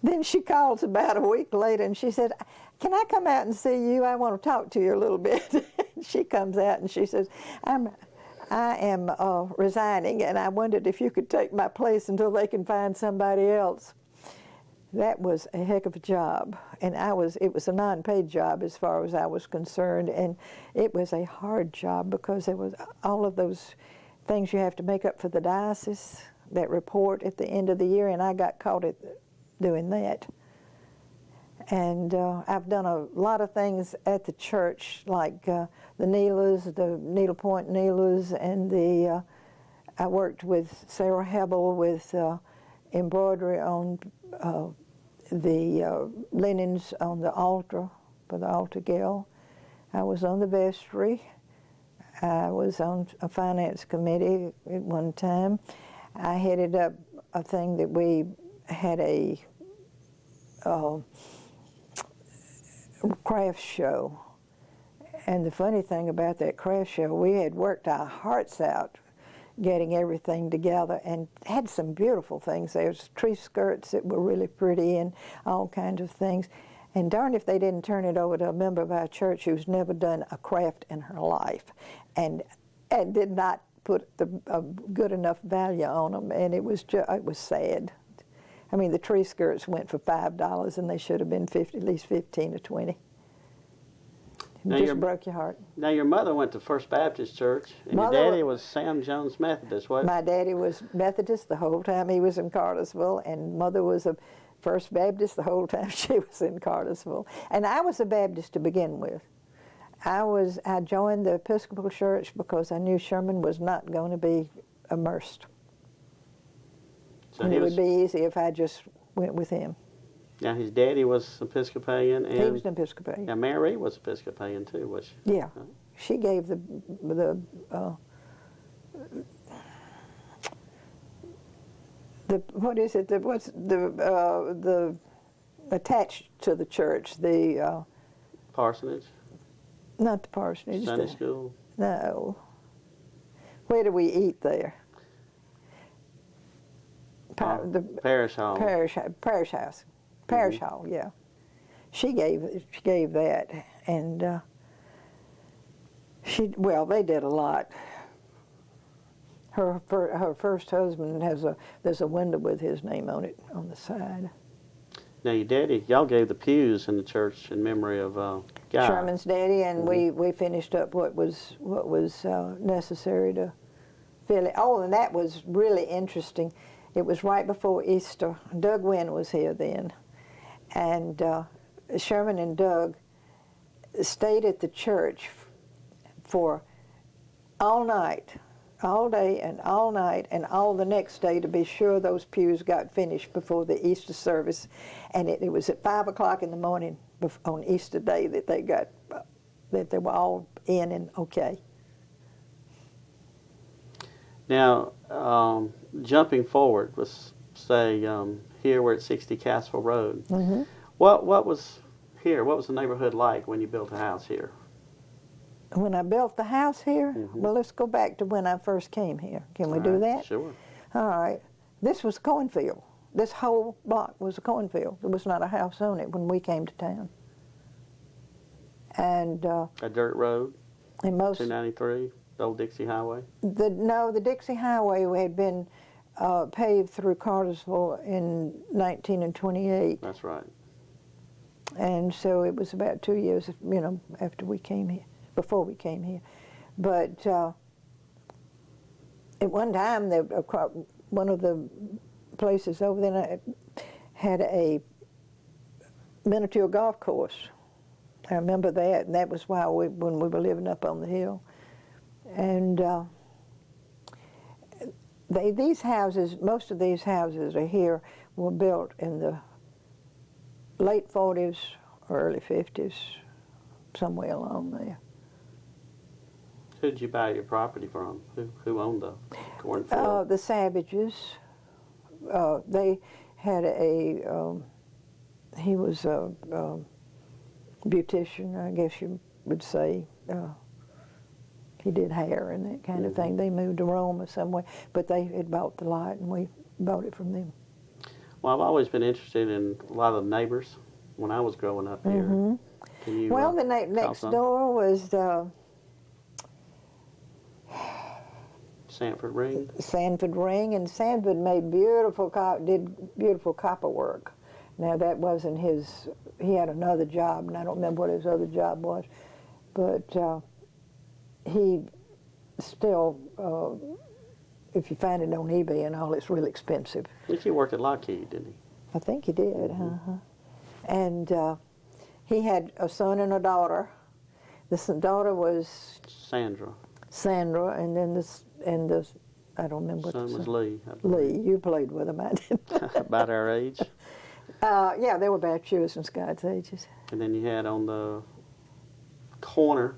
then she calls about a week later, and she said, "Can I come out and see you? I want to talk to you a little bit." She comes out and she says, I am resigning, and I wondered if you could take my place until they can find somebody else." That was a heck of a job, and it was a non-paid job as far as I was concerned, and it was a hard job because there was all of those things you have to make up for the diocese, that report at the end of the year, and I got caught at doing that. And I've done a lot of things at the church, like the Needlers, the Needlepoint Needlers, and I worked with Sarah Hebel with embroidery on the linens on the altar for the altar girl. I was on the vestry. I was on a finance committee at one time. I headed up a thing that we had a craft show. And the funny thing about that craft show, we had worked our hearts out getting everything together and had some beautiful things. There was tree skirts that were really pretty and all kinds of things. And darn if they didn't turn it over to a member of our church who's never done a craft in her life and did not put a good enough value on them. And it was sad. I mean, the tree skirts went for $5, and they should have been at least 15 or 20. It just broke your heart. Now, your mother went to First Baptist Church, and your daddy was Sam Jones Methodist, wasn't he? My daddy was Methodist the whole time he was in Cartersville, and Mother was a First Baptist the whole time she was in Cartersville. And I was a Baptist to begin with. I joined the Episcopal Church because I knew Sherman was not going to be immersed. So and it would be easy if I just went with him. Now, his daddy was Episcopalian. And he was an Episcopalian. Now, Mary was Episcopalian, too, was she? Yeah. She gave the what is it? What's the attached to the church? The Parsonage? not the parsonage. Sunday school? No. Where do we eat there? The parish hall. Parish house. Parish hall, yeah. She gave that, and they did a lot. Her first husband there's a window with his name on it on the side. Now your daddy, y'all gave the pews in the church in memory of Guy. Sherman's daddy, and we finished up what was necessary to fill it. Oh, and that was really interesting. It was right before Easter. Doug Wynn was here then, and Sherman and Doug stayed at the church for all night, all day and all night, and all the next day to be sure those pews got finished before the Easter service. And it was at 5 o'clock in the morning on Easter Day that they were all in and okay. Now, jumping forward, let's say here we're at 60 Cassville Road. Mm-hmm. What was here? What was the neighborhood like when you built a house here? When I built the house here, well, let's go back to when I first came here. Can we do that? Sure. All right. This was a cornfield. This whole block was a cornfield. There was not a house on it when we came to town. And a dirt road. And most 293, the old Dixie Highway. The Dixie Highway had been paved through Cartersville in 1928. That's right. And so it was about 2 years, after we came here. Before we came here. But at one time, one of the places over there had a miniature golf course. I remember that, and that was when we were living up on the hill. And these houses, most of these houses are here, were built in the late 40s or early 50s, somewhere along there. Who did you buy your property from? Who owned the cornfield? The Savages. They had he was a beautician, I guess you would say. He did hair and that kind of thing. They moved to Rome or somewhere, but they had bought the lot, and we bought it from them. Well, I've always been interested in a lot of the neighbors when I was growing up here. Can you, the next door was Sanford Ring. Sanford Ring, and Sanford made did beautiful copper work. Now that wasn't his. He had another job, and I don't remember what his other job was, but he still. If you find it on eBay and all, it's really expensive. I think he worked at Lockheed, didn't he? I think he did. And he had a son and a daughter. The daughter was Sandra, and then I don't remember what the son was Lee. Lee, you played with him, I didn't. About our age. Yeah, they were about yours and Scott's ages. And then you had on the corner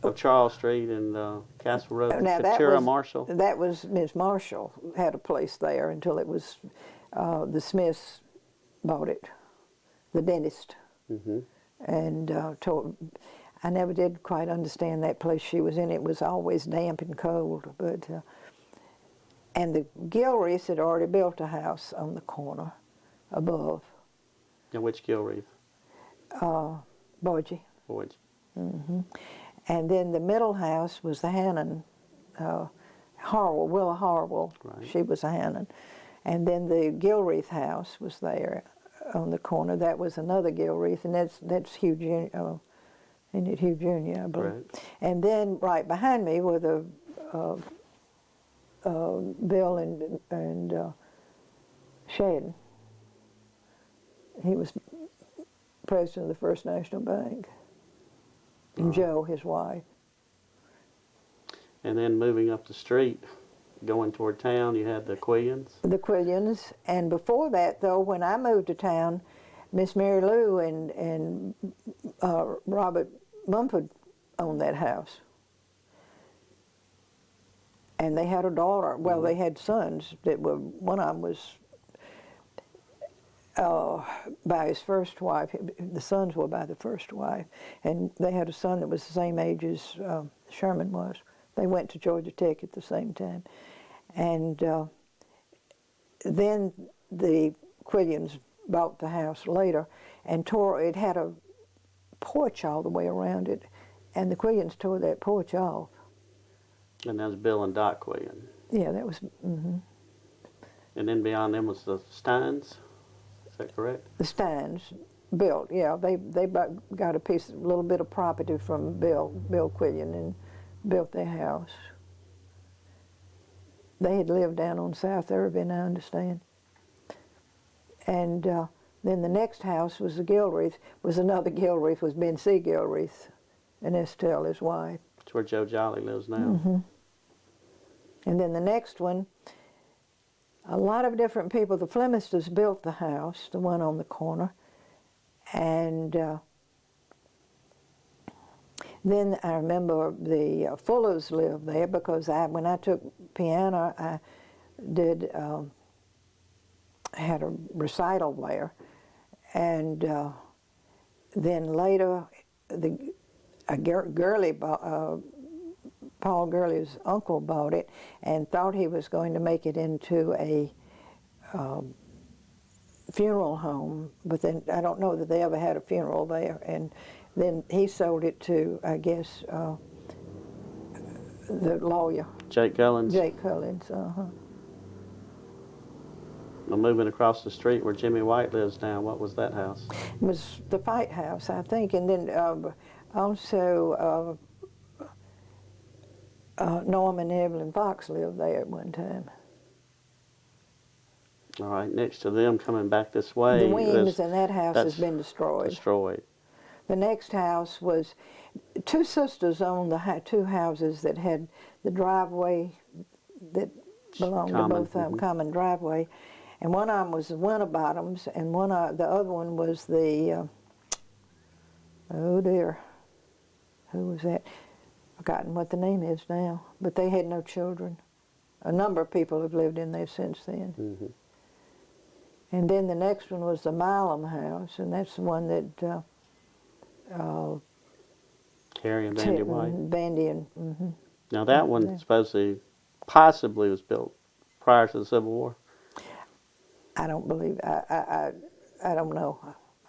of Charles Street and Castle Road, Katura Marshall. That was Miss Marshall had a place there until it was the Smiths bought it, the dentist, and I never did quite understand that place she was in. It was always damp and cold, but and the Gilreaths had already built a house on the corner above. Now, which Gilreath? Boydie. And then the middle house was the Hannon, Harwell, Willa Harwell. Right. She was a Hannon. And then the Gilreath house was there on the corner. That was another Gilreath, and that's Hugh Jr., Hugh Jr., I believe. Right. And then right behind me were the Bill and Shadden. He was president of the First National Bank. And Joe, his wife. And then moving up the street, going toward town, you had the Quillians. The Quillians. And before that, though, when I moved to town, Miss Mary Lou and Robert Mumford owned that house. And they had a daughter. Well, they had sons that were, one of them was by his first wife. The sons were by the first wife. And they had a son that was the same age as Sherman was. They went to Georgia Tech at the same time. And then the Quillians bought the house later and it had a porch all the way around it. And the Quillians tore that porch off. And that was Bill and Doc Quillian. Yeah, that was, And then beyond them was the Steins. Is that correct? The Steins built, yeah. They got a little bit of property from Bill Quillian and built their house. They had lived down on South Irving, I understand. And then the next house was the Gilreath, was Ben C. Gilreath, and Estelle, his wife. That's where Joe Jolly lives now. And then the next one, a lot of different people. The Flemisters built the house, the one on the corner. And then I remember the Fullers lived there because when I took piano, I had a recital there. And then later, Paul Gurley's uncle bought it and thought he was going to make it into a funeral home, but then I don't know that they ever had a funeral there. And then he sold it to, I guess, the lawyer. Jake Gullins. Jake Gullins, I'm moving across the street where Jimmy White lives now. What was that house? It was the Fight House, I think, and then also Norm and Evelyn Fox lived there at one time. All right, next to them, coming back this way. The wings in that house has been destroyed. The next house was, two sisters owned the two houses that had the driveway that belonged to both of them, common driveway. And one of them was the Winterbottoms, and the other one was the, oh dear, who was that? Forgotten what the name is now, but they had no children. A number of people have lived in there since then. And then the next one was the Milam house, and that's the one that Harry and Bandy White. Bandy and Now that one supposedly, possibly was built prior to the Civil War. I don't believe. I don't know.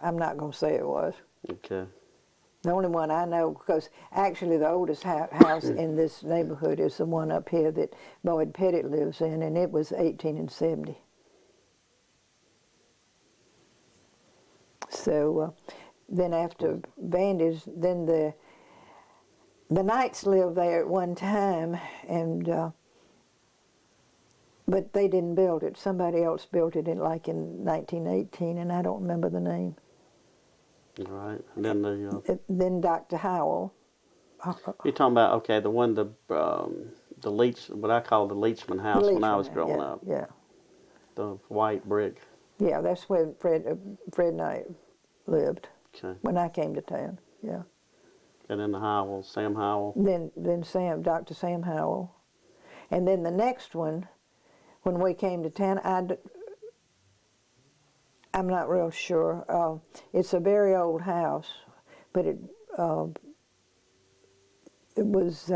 I'm not going to say it was. Okay. The only one I know, because actually the oldest house in this neighborhood is the one up here that Boyd Pettit lives in, and it was 1870. So then after Bandy's, then the Knights lived there at one time, and but they didn't build it. Somebody else built it in 1918, and I don't remember the name. All right. And then then Dr. Howell. You're talking about, okay, the one, the Leach, what I call the Leachman house when I was growing up. Yeah. The white brick. Yeah, that's where Fred and I lived. Okay. When I came to town. Yeah. And then the Howell, Sam Howell. Then Dr. Sam Howell, and then the next one, when we came to town, I'm not real sure. It's a very old house, but it was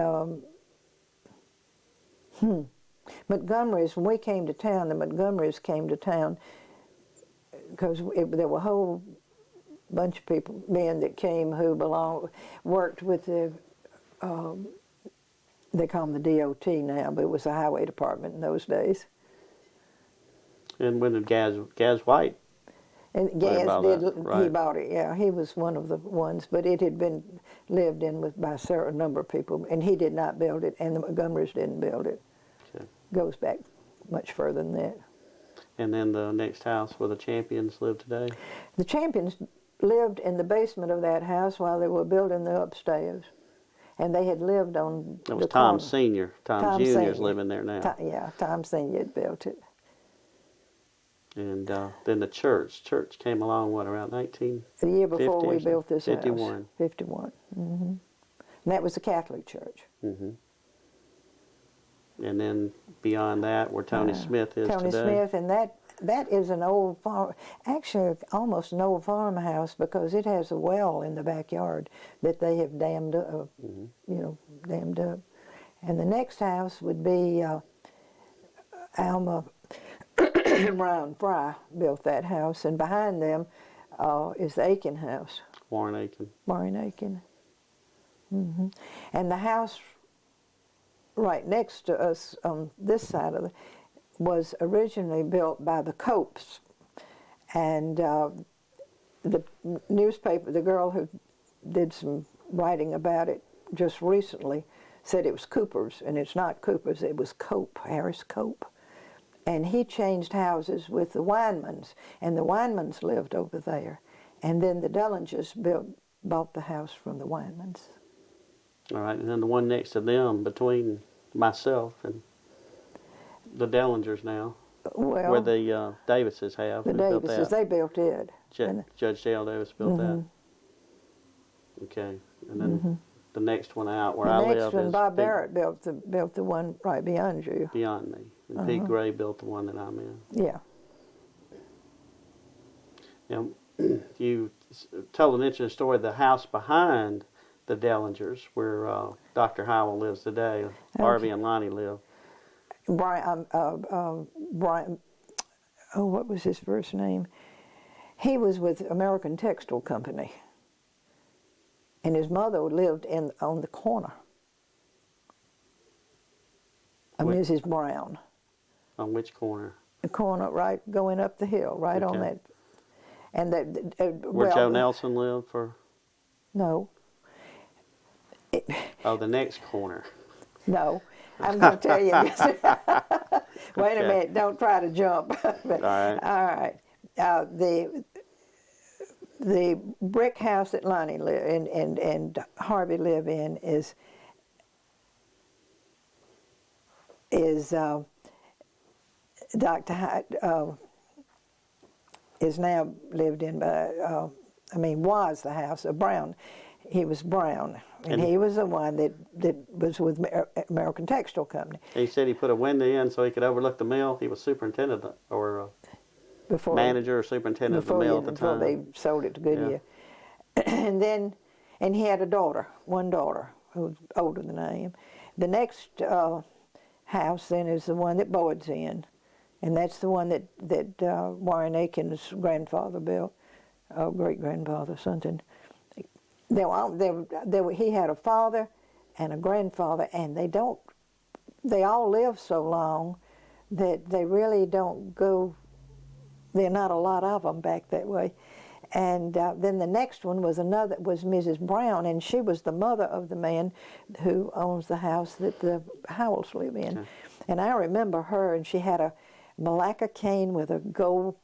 Montgomery's. When we came to town, the Montgomerys came to town because there were a whole bunch of men that came who worked with the. They call them the DOT now, but it was the highway department in those days. And when did Gaz White? And Gaz did. Right. He bought it. Yeah, he was one of the ones, but it had been lived in by a number of people, and he did not build it, and the Montgomerys didn't build it. Okay. Goes back much further than that. And then the next house where the Champions live today? The Champions lived in the basement of that house while they were building the upstairs, and they had lived on. That was Tom Sr. Tom Jr.'s living there now. Tom Sr. had built it. And then the church came along, what, around 1950? The year before we built this 51. house. 51. And that was a Catholic church. And then beyond that, where Tony Smith is Tony today. Smith, and that is an old farm, actually almost an old farmhouse, because it has a well in the backyard that they have dammed up, dammed up. And the next house would be Alma and Brian Fry built that house, and behind them is the Aiken house. Warren Aiken. Warren Aiken. And the house right next to us on this side of was originally built by the Copes, and the newspaper, the girl who did some writing about it just recently, said it was Cooper's, and it's not Cooper's, it was Cope, Harris Cope. And he changed houses with the Weinmans, and the Weinmans lived over there. And then the Dellingers bought the house from the Weinmans. All right, and then the one next to them, between myself and the Dellingers now, Well, where the Davises have. the Davises, they built it. Judge J.L. Davis built that. Okay, and then the next one out where I live is... The next one, Bob Barrett built the one right beyond you. Beyond me. And Pete Gray built the one that I'm in. Yeah. Now, you told an interesting story. The house behind the Dellingers, where Dr. Howell lives today, Harvey and Lonnie live. Brian, what was his first name? He was with American Textile Company, and his mother lived on the corner of Mrs. Brown. On which corner? The corner, right, going up the hill, right on that. And where Joe Nelson lived for? No. The next corner. No. I'm going to tell you this. Wait a minute. Don't try to jump. But, all right. The brick house that Lonnie lived in and Harvey live in is Dr. Hyde, is now lived in by, was the house of Brown. He was Brown, and he was the one that was with American Textile Company. He said he put a window in so he could overlook the mill. He was superintendent or manager or superintendent of the mill at the time. Before they sold it to Goodyear. Yeah. And he had one daughter, who was older than I am. The next house then is the one that Boyd's in, and that's the one that Warren Aiken's grandfather built, great-grandfather, something. He had a father and a grandfather, and they all live so long that they really don't go, there are not a lot of them back that way. And then the next one was Mrs. Brown, and she was the mother of the man who owns the house that the Howells live in. Okay. And I remember her, and she had a Malacca cane with a gold,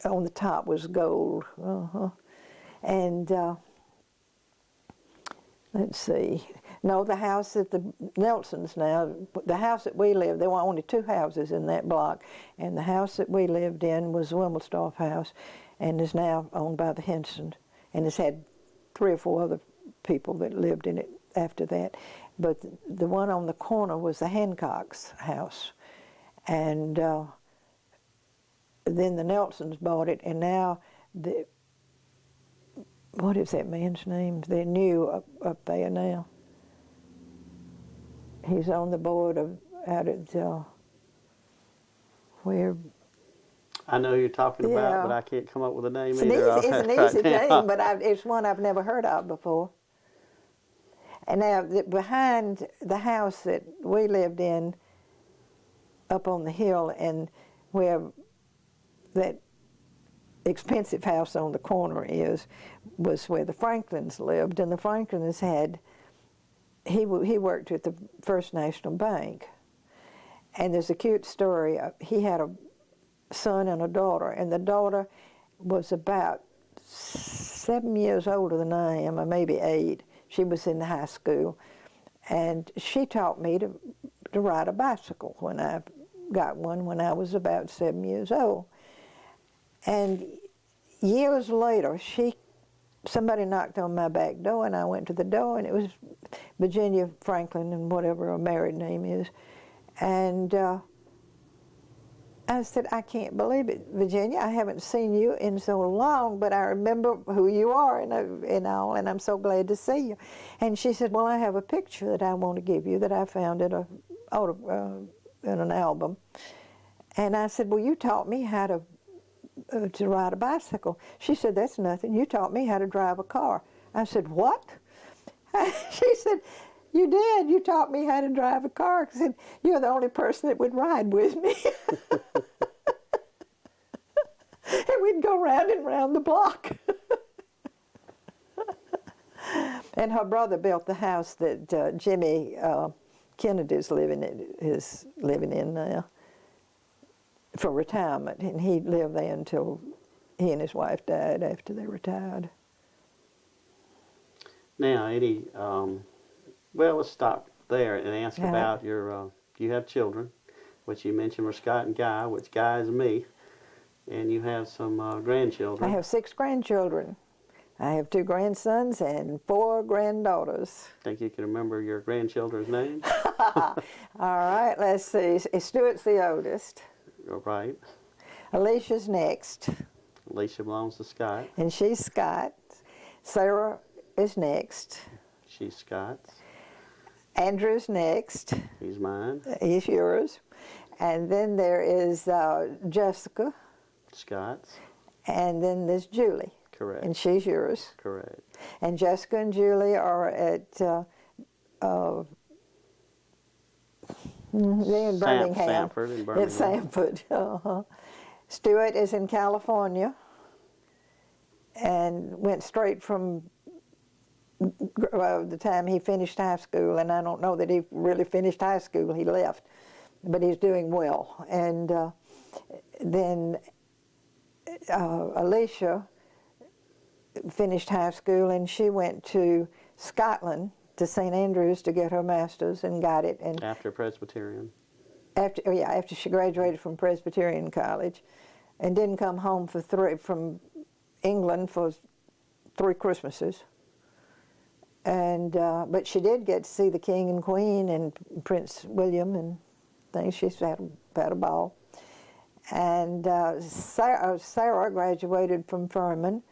on the top was gold. And let's see. No, the house that the Nelsons now, the house that we lived, there were only 2 houses in that block, and the house that we lived in was the Wimmelstoff house, and is now owned by the Henson, and it's had 3 or 4 other people that lived in it after that. But the one on the corner was the Hancock's house, and then the Nelsons bought it, and now what is that man's name? They're new up there now. He's on the board out at where. I know who you're talking about, but I can't come up with a name either. It's an easy name, but it's one I've never heard of before. And now behind the house that we lived in, up on the hill, and where that expensive house on the corner was where the Franklins lived, and the Franklins had. He worked at the First National Bank, and there's a cute story. He had a son and a daughter, and the daughter was about 7 years older than I am, or maybe 8. She was in high school, and she taught me to ride a bicycle when I got one when I was about 7 years old. And years later, somebody knocked on my back door, and I went to the door, and it was Virginia Franklin and whatever her married name is. And I said, I can't believe it, Virginia. I haven't seen you in so long, but I remember who you are and all, and I'm so glad to see you. And she said, well, I have a picture that I want to give you that I found in an album. And I said, well, you taught me how to ride a bicycle. She said, that's nothing. You taught me how to drive a car. I said, what? She said, you did. You taught me how to drive a car. I said, you're the only person that would ride with me. And we'd go round and round the block. And her brother built the house that Jimmy Kennedy's living in now for retirement. And he lived there until he and his wife died after they retired. Now, Eddie, well, let's stop there and ask about your, you have children, which you mentioned were Scott and Guy, which Guy is me, and you have some grandchildren. I have 6 grandchildren. I have 2 grandsons and 4 granddaughters. Think you can remember your grandchildren's names? All right, let's see. Stuart's the oldest. All right. Alicia's next. Alicia belongs to Scott. And she's Scott. Sarah is next. She's Scott's. Andrew's next. He's mine. He's yours. And then there is Jessica. Scott's. And then there's Julie. Correct. And she's yours. Correct. And Jessica and Julie are at they're in Birmingham. Sanford in Birmingham. At Sanford. Stuart is in California and went straight from the time he finished high school, and I don't know that he really finished high school. He left, but he's doing well. And then Alicia finished high school, and she went to Scotland, to St. Andrews, to get her master's, and got it. And after Presbyterian. After she graduated from Presbyterian College, and didn't come home from England for 3 Christmases. And but she did get to see the King and Queen and Prince William and things. She's had a ball. And Sarah graduated from Furman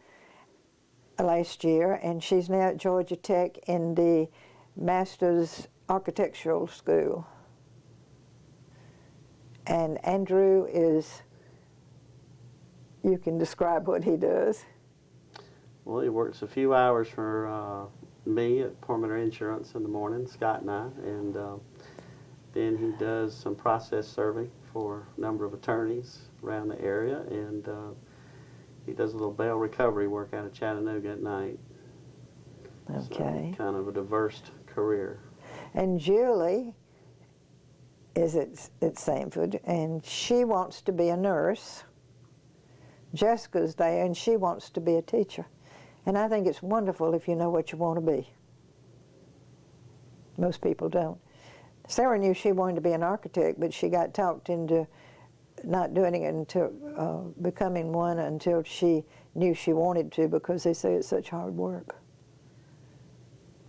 last year, and she's now at Georgia Tech in the Master's Architectural School. And Andrew is, you can describe what he does. Well, he works a few hours for me at Parmenter Insurance in the morning, Scott and I, and then he does some process serving for a number of attorneys around the area, and he does a little bail recovery work out of Chattanooga at night. Okay. So, kind of a diverse career. And Julie is at Sanford, and she wants to be a nurse. Jessica's there, and she wants to be a teacher. And I think it's wonderful if you know what you want to be. Most people don't. Sarah knew she wanted to be an architect, but she got talked into not doing it until becoming one until she knew she wanted to, because they say it's such hard work.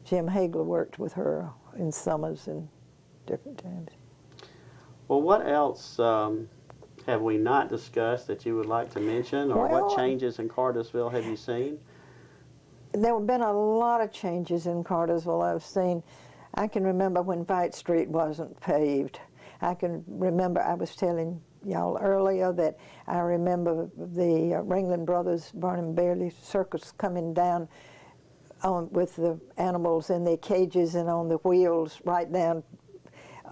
Jim Hagler worked with her in summers and different times. Well, what else have we not discussed that you would like to mention, or what changes in Cartersville have you seen? There have been a lot of changes in Cartersville I've seen. I can remember when Vite Street wasn't paved. I can remember, I was telling y'all earlier that I remember the Ringling Brothers Barnum Bailey Circus coming down with the animals in their cages and on the wheels right down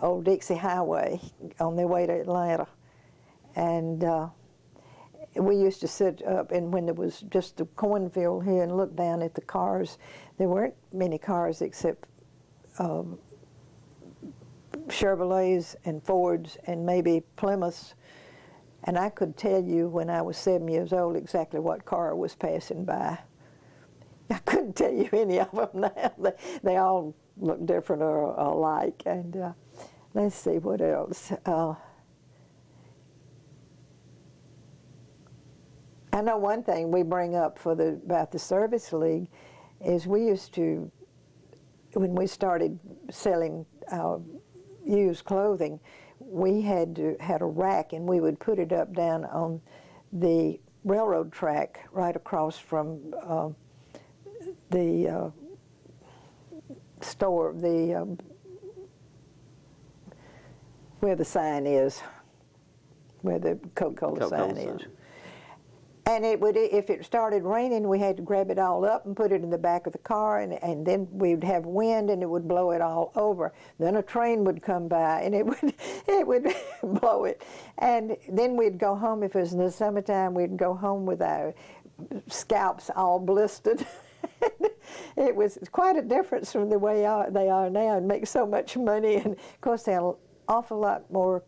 Old Dixie Highway on their way to Atlanta. And we used to sit up, and when there was just the cornfield here, and look down at the cars. There weren't many cars except Chevrolets and Fords and maybe Plymouths. And I could tell you when I was 7 years old exactly what car was passing by. I couldn't tell you any of them now. They all look different or alike. And let's see, what else? I know one thing we bring up about the Service League is we used to when we started selling used clothing, we had a rack, and we would put it up down on the railroad track right across from the store, where the sign is, where the Coca-Cola sign is. And it would, if it started raining, we had to grab it all up and put it in the back of the car, and then we'd have wind and it would blow it all over. Then a train would come by and it would blow it. And then we'd go home, if it was in the summertime, we'd go home with our scalps all blistered. It was quite a difference from the way they are now, and make so much money. And of course, there are an awful lot more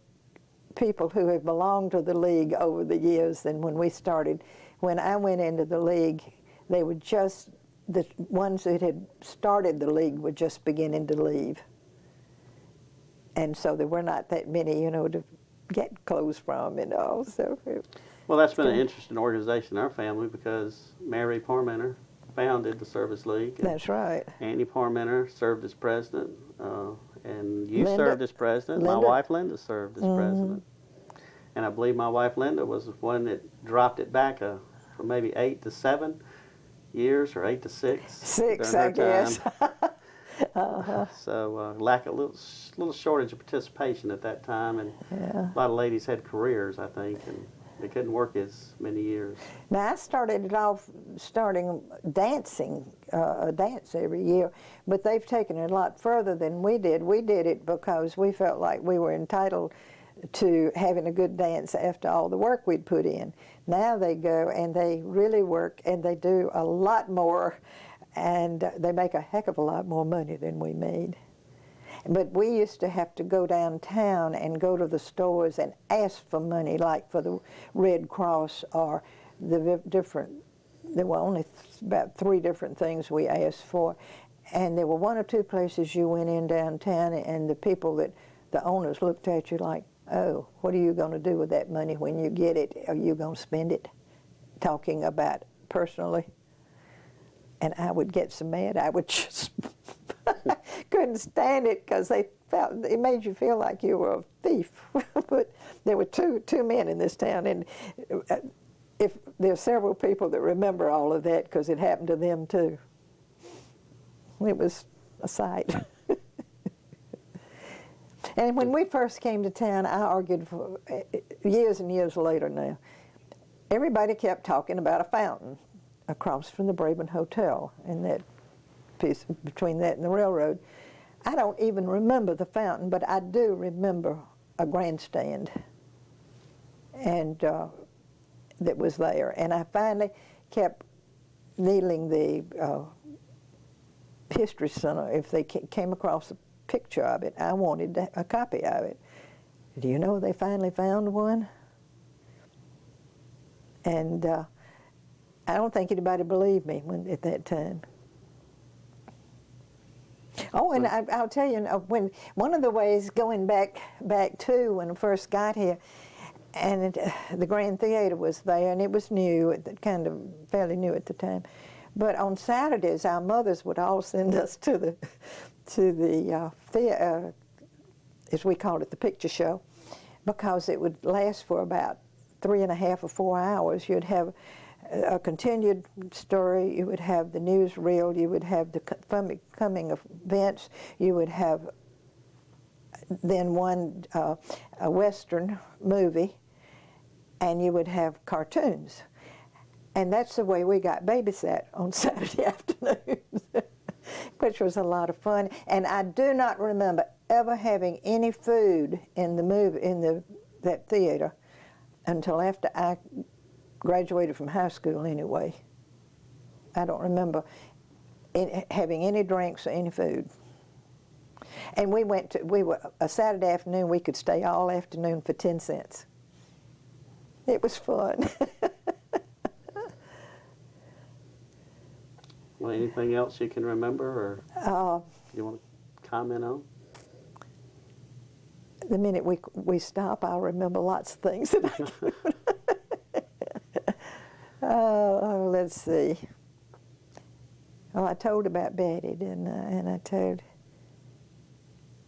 people who have belonged to the league over the years than when we started. When I went into the league, they were just, the ones that had started the league were just beginning to leave. And so there were not that many, you know, to get clothes from and all. So well, that's been an interesting organization in our family, because Mary Parmenter founded the Service League. That's right. Annie Parmenter served as president, and you Linda, served as president. My wife Linda served as president. And I believe my wife Linda was the one that dropped it back from maybe 8 to 7 years, or 8 to 6. 6, I guess. So lack a little shortage of participation at that time, and a lot of ladies had careers, I think, and they couldn't work as many years. Now, I started it off dancing, a dance every year, but they've taken it a lot further than we did. We did it because we felt like we were entitled to having a good dance after all the work we'd put in. Now they go and they really work, and they do a lot more, and they make a heck of a lot more money than we made. But we used to have to go downtown and go to the stores and ask for money, like for the Red Cross or the different, there were only about 3 different things we asked for. And there were 1 or 2 places you went in downtown, and the people the owners looked at you like, oh, what are you going to do with that money when you get it? Are you going to spend it? Talking about personally. And I would get so mad, I would just couldn't stand it, because they felt it made you feel like you were a thief. But there were two men in this town, and if there's several people that remember all of that, because it happened to them too. It was a sight. And when we first came to town, I argued for years and years later now. Everybody kept talking about a fountain across from the Braben Hotel, and that piece between that and the railroad. I don't even remember the fountain, but I do remember a grandstand, and that was there. And I finally kept needling the History Center. If they came across a picture of it, I wanted a copy of it. Do you know they finally found one? And I don't think anybody believed me at that time. Oh, and I'll tell you, when one of the ways going back to when I first got here, and the Grand Theater was there, and it was new, kind of fairly new at the time. But on Saturdays, our mothers would all send us to the theater, as we called it, the picture show, because it would last for about 3.5 or 4 hours. You'd have a continued story, you would have the newsreel, you would have the coming events, you would have then a Western movie, and you would have cartoons. And that's the way we got babysat on Saturday afternoons, which was a lot of fun. And I do not remember ever having any food in that theater until after I graduated from high school anyway. I don't remember having any drinks or any food. And a Saturday afternoon, we could stay all afternoon for 10 cents. It was fun. Well, anything else you can remember, or you want to comment on? The minute we stop, I'll remember lots of things that I can. Let's see. Oh, I told about Betty, didn't I? And I told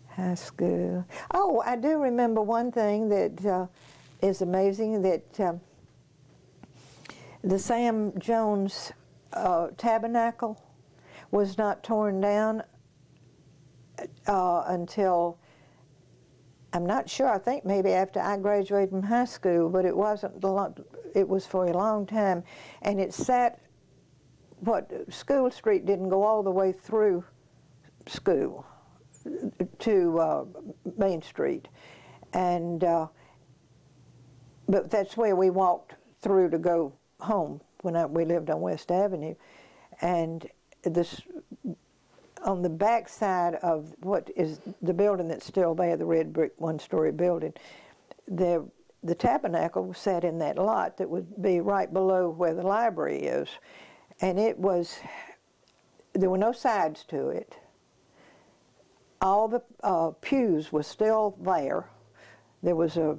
high school. Oh, I do remember one thing that is amazing, that the Sam Jones tabernacle was not torn down until, I'm not sure, I think maybe after I graduated from high school, but it wasn't, it was for a long time. And it sat, School Street didn't go all the way through school to Main Street. And, but that's where we walked through to go home when we lived on West Avenue. And this, on the back side of what is the building that's still there, the red brick one-story building, the tabernacle sat in that lot that would be right below where the library is. And it was, there were no sides to it. All the pews were still there. There was a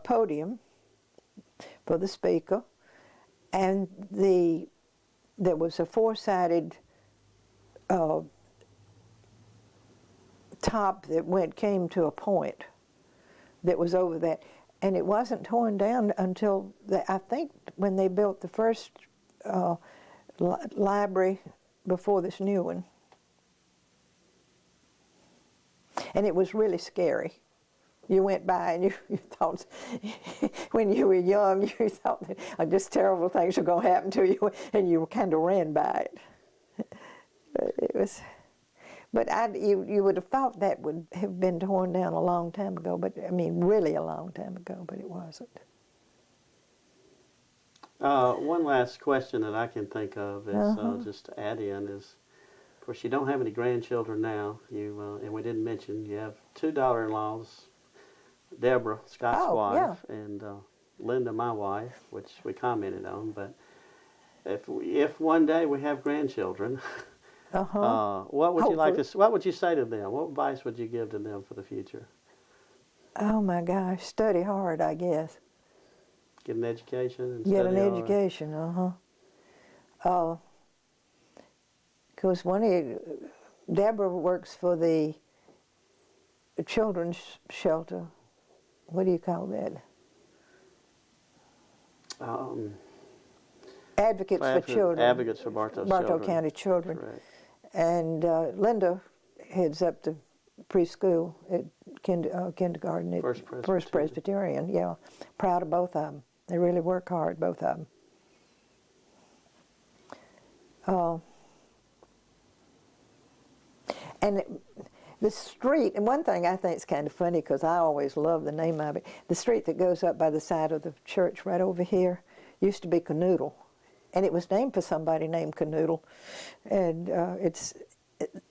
podium for the speaker, and there was a four-sided top that came to a point that was over that, and it wasn't torn down until I think when they built the first library before this new one. And it was really scary. You went by and you thought, when you were young, you thought that just terrible things were going to happen to you, and you kind of ran by it. It was, but you would have thought that would have been torn down a long time ago, but I mean really a long time ago, but it wasn't. One last question that I can think of is just to add in is, of course, you don't have any grandchildren now. And we didn't mention you have two daughter-in-laws, Deborah, Scott's wife, and Linda, my wife, which we commented on. But if one day we have grandchildren, what would you like to? What would you say to them? What advice would you give to them for the future? Oh my gosh, study hard, I guess. Get an education and get study an education. Because Deborah works for the children's shelter. What do you call that? Advocates for Children. Advocates for Bartow County Children. Correct. And Linda heads up the preschool at kindergarten at First Presbyterian. Yeah, proud of both of them. They really work hard, both of them. And the street, and one thing I think is kind of funny, because I always love the name of it, the street that goes up by the side of the church right over here used to be Canoodle. And it was named for somebody named Canoodle. And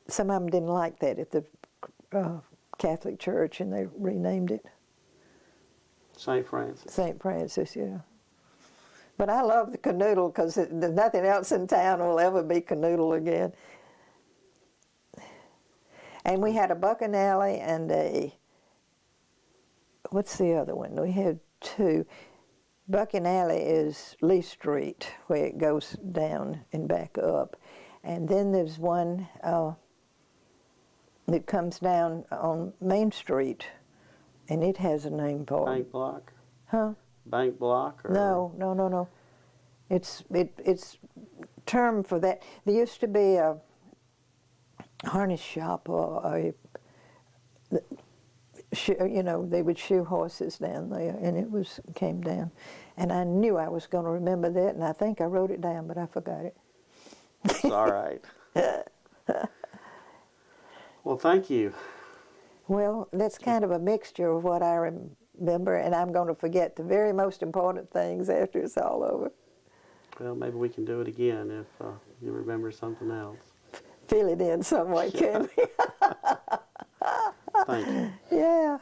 some of them didn't like that at the Catholic Church, and they renamed it. St. Francis. St. Francis, yeah. But I love the Canoodle because there's nothing else in town will ever be Canoodle again. And we had a Bucking Alley and what's the other one? We had two. Bucking Alley is Lee Street, where it goes down and back up. And then there's one that comes down on Main Street, and it has a name for it. Bank Block? Huh? Bank Block? Or? No. It's term for that. There used to be a harness shop, or they would shoe horses down there, and it came down. And I knew I was going to remember that, and I think I wrote it down, but I forgot it. It's all right. Well, thank you. Well, that's kind of a mixture of what I remember, and I'm going to forget the very most important things after it's all over. Well, maybe we can do it again if you remember something else. Fill it in some way, can we? Thank you. Yeah.